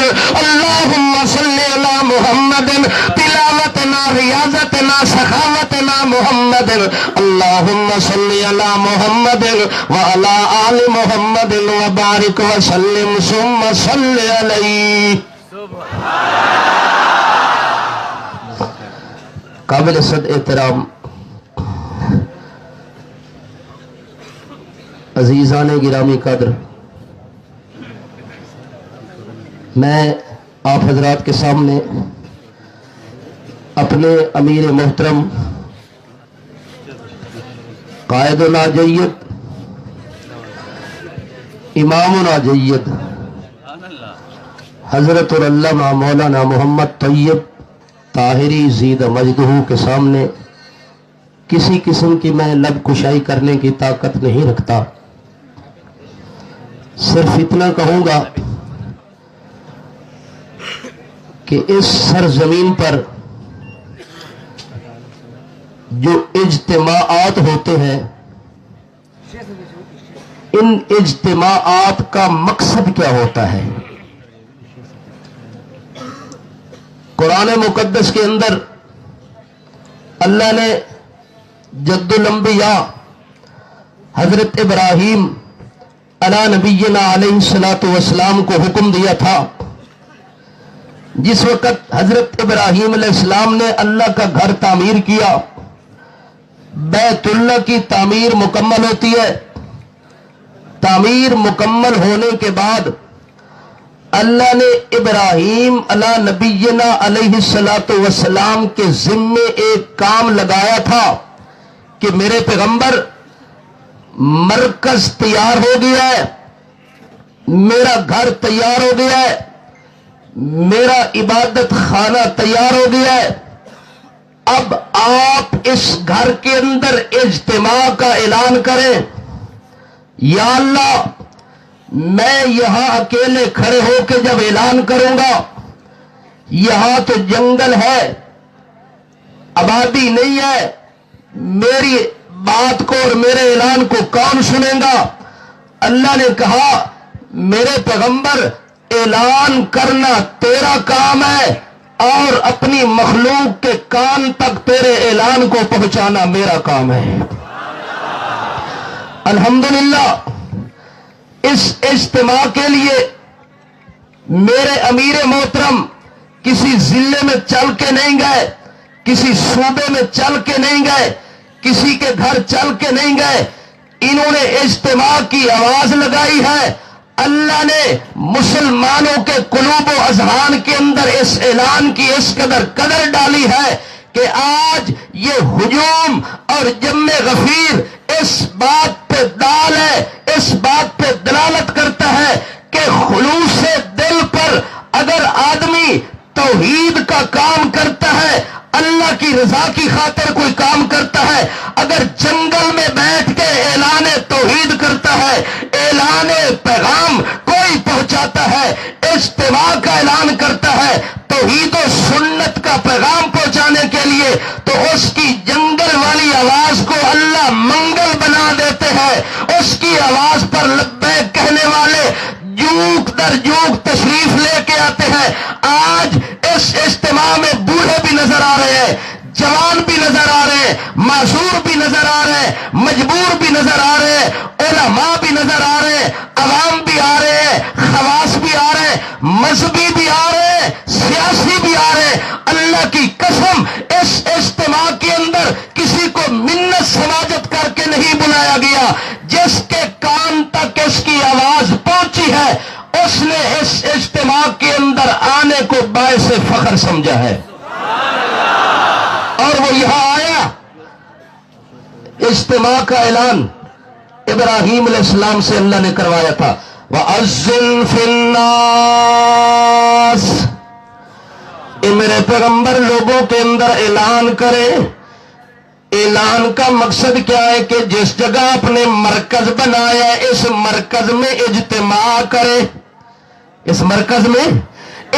Speaker 1: اللهم صل على محمد محمد تلاوتنا ریاضتنا سخاوتنا محمد اللهم صل على محمد وعلى آل محمد وبارك وسلم ثم صل عليه. قابل صد احترام عزیزان گرامی قدر، میں آپ حضرات کے سامنے اپنے امیر محترم قائدنا جید امامنا جید حضرت العلامہ مولانا محمد طیب طاہری زید مجدہ کے سامنے کسی قسم کی میں لب کشائی کرنے کی طاقت نہیں رکھتا. صرف اتنا کہوں گا کہ اس سرزمین پر جو اجتماعات ہوتے ہیں، ان اجتماعات کا مقصد کیا ہوتا ہے؟ قرآن مقدس کے اندر اللہ نے جد الانبیاء حضرت ابراہیم علی نبینا علیہ الصلوۃ والسلام کو حکم دیا تھا. جس وقت حضرت ابراہیم علیہ السلام نے اللہ کا گھر تعمیر کیا، بیت اللہ کی تعمیر مکمل ہوتی ہے. تعمیر مکمل ہونے کے بعد اللہ نے ابراہیم علی نبینا علیہ الصلوۃ والسلام کے ذمے ایک کام لگایا تھا کہ میرے پیغمبر مرکز تیار ہو گیا ہے، میرا گھر تیار ہو گیا ہے، میرا عبادت خانہ تیار ہو گیا ہے. اب آپ اس گھر کے اندر اجتماع کا اعلان کریں. یا اللہ، میں یہاں اکیلے کھڑے ہو کے جب اعلان کروں گا، یہاں تو جنگل ہے، آبادی نہیں ہے، میری بات کو اور میرے اعلان کو کون سنے گا؟ اللہ نے کہا میرے پیغمبر، اعلان کرنا تیرا کام ہے اور اپنی مخلوق کے کان تک تیرے اعلان کو پہنچانا میرا کام ہے. الحمدللہ اس اجتماع کے لیے میرے امیر محترم کسی ضلع میں چل کے نہیں گئے، کسی صوبے میں چل کے نہیں گئے، کسی کے گھر چل کے نہیں گئے. انہوں نے اجتماع کی آواز لگائی ہے. اللہ نے مسلمانوں کے قلوب و اذہان کے اندر اس اعلان کی اس قدر ڈالی ہے کہ آج یہ ہجوم اور جم غفیر اس بات پہ دال ہے، اس بات پہ دلالت کرتا ہے کہ خلوص دل پر اگر آدمی توحید کا کام کرتا ہے، اللہ کی رضا کی خاطر کوئی کام کرتا ہے، اگر جنگل میں بیٹھ کے اعلان توحید کرتا ہے، اعلان پیغام کوئی پہنچاتا ہے، اجتماع کا اعلان کرتا ہے توحید و سنت کا پیغام پہنچانے کے لیے، تو اس کی جنگل والی آواز کو اللہ منگل بنا دیتے ہیں. اس کی آواز پر لبیک کہنے والے جوک در جوک تشریف لے کے آتے ہیں. آج اس اجتماع میں بوڑھے بھی نظر آ رہے ہیں، جوان بھی نظر آ رہے ہیں، معذور بھی نظر آ رہے ہیں، مجبور بھی نظر آ رہے ہیں، علماء بھی نظر آ رہے ہیں، عوام بھی آ رہے ہیں، خواص بھی آ رہے ہیں، مذہبی بھی آ رہے ہیں، سیاسی بھی آ رہے ہیں. اللہ کی قسم اس اجتماع کے اندر کسی کو منت سماجت کر کے نہیں بلایا گیا. جس کے کان تک اس کی آواز پہنچی ہے اس نے اس اجتماع کے اندر آنے کو باعث فخر سمجھا ہے اور وہ یہاں آیا. اجتماع کا اعلان ابراہیم علیہ السلام سے اللہ نے کروایا تھا. وَأَذِّن فِي النَّاسِ، اے میرے پیغمبر لوگوں کے اندر اعلان کرے. اعلان کا مقصد کیا ہے کہ جس جگہ اپنے مرکز بنایا ہے اس مرکز میں اجتماع کرے، اس مرکز میں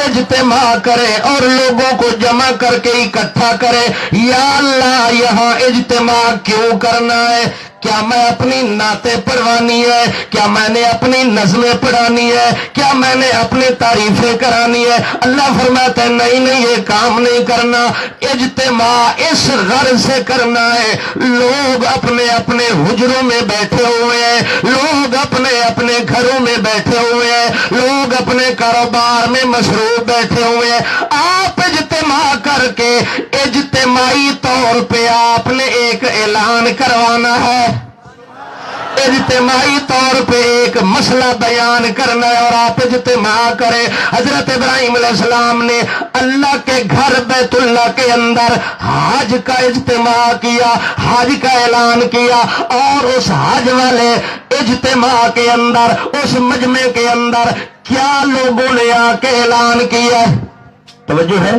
Speaker 1: اجتماع کرے اور لوگوں کو جمع کر کے اکٹھا کرے. یا اللہ، یہاں اجتماع کیوں کرنا ہے؟ کیا میں اپنی نعتیں پڑھوانی ہے؟ کیا میں نے اپنی نظمیں پڑھانی ہے؟ کیا میں نے اپنی تعریفیں کرانی ہے؟ اللہ فرماتا ہے نہیں نہیں، یہ کام نہیں کرنا. اجتماع اس غرض سے کرنا ہے، لوگ اپنے اپنے حجروں میں بیٹھے ہوئے ہیں، لوگ اپنے اپنے گھروں میں بیٹھے ہوئے ہیں، لوگ اپنے کاروبار میں مصروف بیٹھے ہوئے ہیں. آپ اجتماع کر کے اجتماعی طور پہ آپ نے ایک اعلان کروانا ہے، اجتماعی طور پہ ایک مسئلہ بیان کرنا ہے، اور آپ اجتماع کریں. حضرت ابراہیم علیہ السلام نے اللہ کے گھر بیت اللہ کے اندر حج کا اجتماع کیا، حج کا اعلان کیا، اور اس حج والے اجتماع کے اندر، اس مجمع کے اندر کیا لوگوں نے آ کے اعلان کیا ہے؟ توجہ ہے؟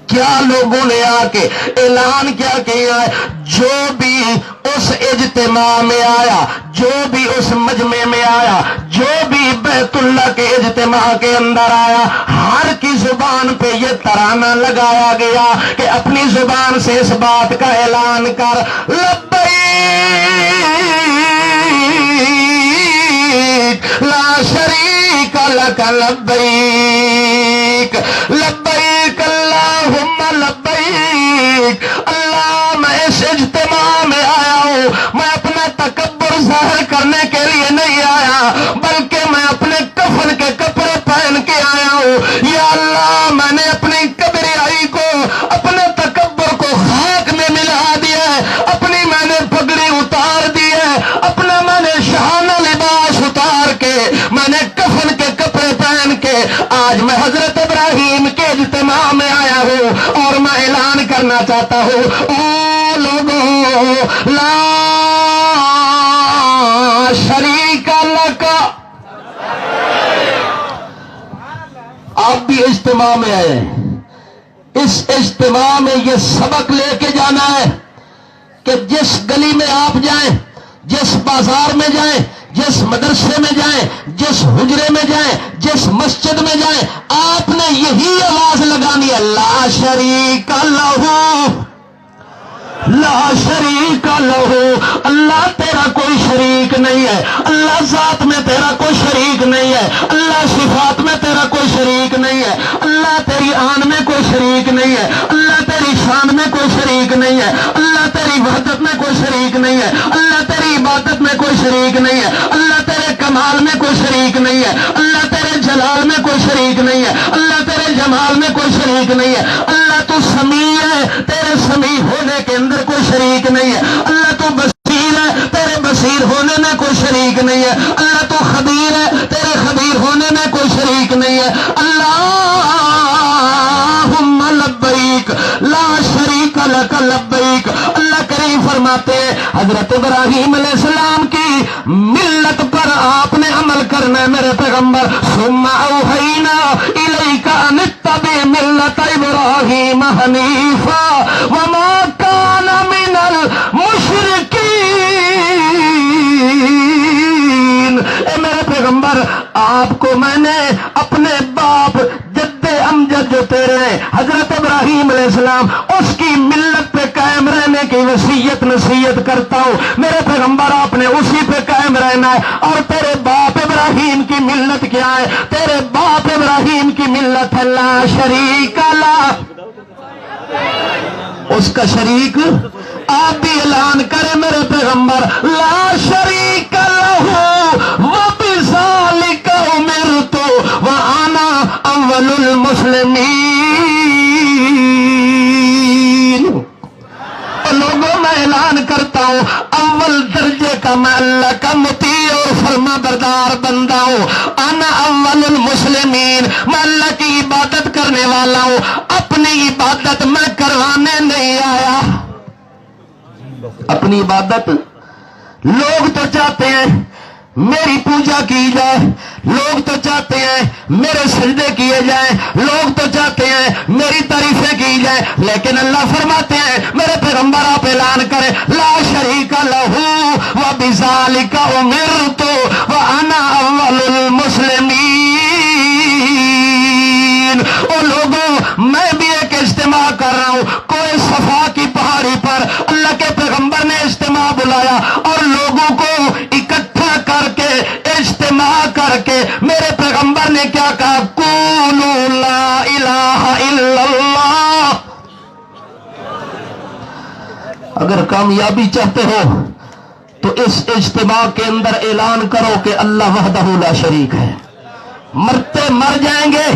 Speaker 1: کیا لوگوں نے آ کے اعلان کیا کیا ہے؟ جو بھی اس اجتماع میں آیا، جو بھی اس مجمع میں آیا، جو بھی بیت اللہ کے اجتماع کے اندر آیا، ہر کی زبان پہ یہ ترانہ لگایا گیا کہ اپنی زبان سے اس بات کا اعلان کر، لبیک لا شریک لک لبیک لبیک اللہم لبیک. اللہ میں اس اجتماع میں آیا ہوں، میں اپنا تکبر ظاہر کرنے کے لیے نہیں آیا، بلکہ میں اپنے کفن کے کپڑے پہن کے آیا ہوں. یا اللہ میں نے اپنی کبریائی کو، اپنے تکبر کو خاک میں ملا دیا ہے، اپنی میں نے پگڑی اتار دی ہے، اپنا میں نے شہانہ لباس اتار کے، میں نے کفن کے کپڑے پہن کے آج میں حضرت ابراہیم کے اجتماع میں آیا ہوں، اور میں اعلان کرنا چاہتا ہوں، او لوگوں لا شریک لک. آپ بھی اجتماع میں آئے، اس اجتماع میں یہ سبق لے کے جانا ہے کہ جس گلی میں آپ جائیں، جس بازار میں جائیں، جس مدرسے میں جائیں، جس حجرے میں جائیں، جس مسجد میں جائیں، آپ نے یہی آواز لگانی ہے، لا شریک لہ لا شریک لہ. اللہ تیرا کوئی شریک نہیں ہے، اللہ ذات میں تیرا کوئی شریک نہیں ہے، اللہ صفات میں تیرا کوئی شریک نہیں ہے، اللہ تیری آن میں کوئی شریک نہیں ہے، اللہ تیری شان میں کوئی شریک نہیں ہے، اللہ تیری وحدت میں کوئی شریک نہیں ہے، اللہ تیری عبادت میں کوئی شریک نہیں ہے، اللہ تیرے کمال میں کوئی شریک نہیں ہے، اللہ تیرے جلال میں کوئی شریک نہیں ہے، اللہ تیرے جمال میں کوئی شریک نہیں ہے، اللہ تو سمیع ہے، تیرے سمیع ہونے کے اندر کوئی شریک نہیں ہے، اللہ تو بصیر ہے، تیرے بصیر ہونے میں کوئی شریک نہیں ہے، اللہ تو خبیر ہے، تیرے خبیر ہونے میں کوئی شریک نہیں ہے. اللہم لبیک لا شریک لک لبیک. اللہ کریم فرماتے ہیں حضرت ابراہیم علیہ السلام کی ملت پر آپ نے عمل کرنا ہے میرے پیغمبر. ثم اوحینا الیک ان اتبع ملت ابراہیم حنیفا وما کان من المشرکین. اے میرے پیغمبر، آپ کو میں نے اپنے باپ جد امجد جو تیرے حضرت ابراہیم علیہ السلام، اس کی ملت پہ قائم رہنے کی وصیت نصیحت کرتا ہوں. میرے پیغمبر آپ نے اسی پہ قائم رہنا ہے. اور تیرے باپ ابراہیم کی ملت کیا ہے؟ تیرے باپ ابراہیم کی ملت ہے لا شریک لہ. اس کا شریک آپ بھی اعلان کریں میرے پیغمبر، لا شریک لہ وبذالک امرت وانا اول المسلمین. لوگوں میں اعلان کرتا ہوں، اول درجے کا میں اللہ کا مطیع اور فرما بردار بندہ ہوں. انا اول المسلمین، میں اللہ کی عبادت کرنے والا ہوں. اپنی عبادت میں کروانے نہیں آیا. اپنی عبادت لوگ تو چاہتے ہیں میری پوجا کی جائے، لوگ تو چاہتے ہیں میرے سجدے کیے جائیں، لوگ تو چاہتے ہیں میری تعریفیں کی جائیں، لیکن اللہ فرماتے ہیں میرے پیغمبر آپ اعلان کریں لا شریک لہ وبذالک امرت وانا اول المسلمین. او لوگوں، میں بھی ایک اجتماع کر رہا ہوں. کوئی صفا کی پہاڑی پر اللہ کے پیغمبر نے اجتماع بلا بلایا اور لوگوں کو اکٹھا کر کے اجتماع کر کے میرے پیغمبر نے کیا کہا؟ قولوا لا الہ الا اللہ۔ اگر کامیابی چاہتے ہو تو اس اجتماع کے اندر اعلان کرو کہ اللہ وحدہ لا شریک ہے۔ مرتے مر جائیں گے،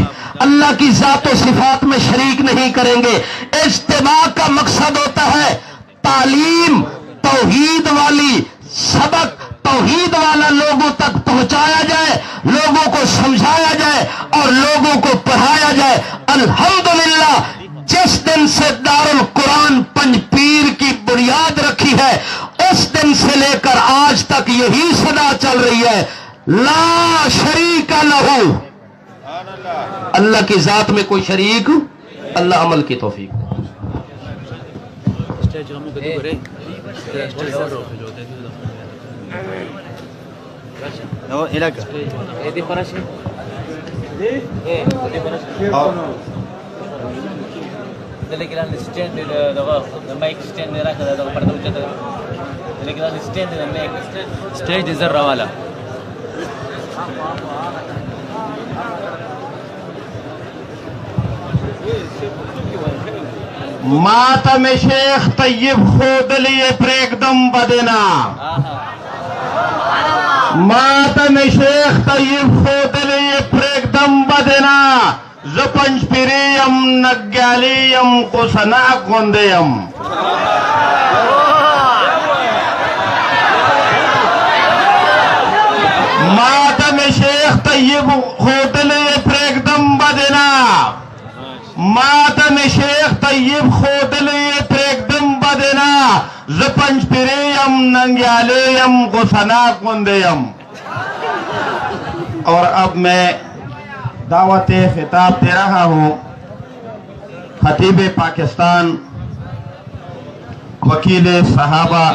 Speaker 1: اللہ کی ذات و صفات میں شریک نہیں کریں گے۔ اجتماع کا مقصد ہوتا ہے تعلیم توحید والی، سبق توحید والا لوگوں تک پہنچایا جائے، لوگوں کو سمجھایا جائے اور لوگوں کو پڑھایا جائے۔ الحمدللہ جس دن سے دارالقرآن پنج پیر کی بنیاد رکھی ہے اس دن سے لے کر آج تک یہی صدا چل رہی ہے، لا شریک لہ، اللہ کی ذات میں کوئی شریک، اللہ عمل کی توفیق۔
Speaker 4: ಸ್ಟೇಜ್ ಇಸರ್ ರಾವಾಲ
Speaker 6: ماتم شیخ طیب خود لیے پریکدم بدنا، ماتم شیخ طیب خود لیے پریکدم بدنا، زپنج پیریم نگیالیم قسنا گندیم۔ ماتم شیخ طیب خود لیے پریکدم بدنا، ماتم شیخ طیب خود لیے پریکدم بدنا، زپنج پیریم ننگیالیم غسنا گندیم۔ اور اب میں دعوت خطاب دے رہا ہوں خطیب پاکستان، وکیل صحابہ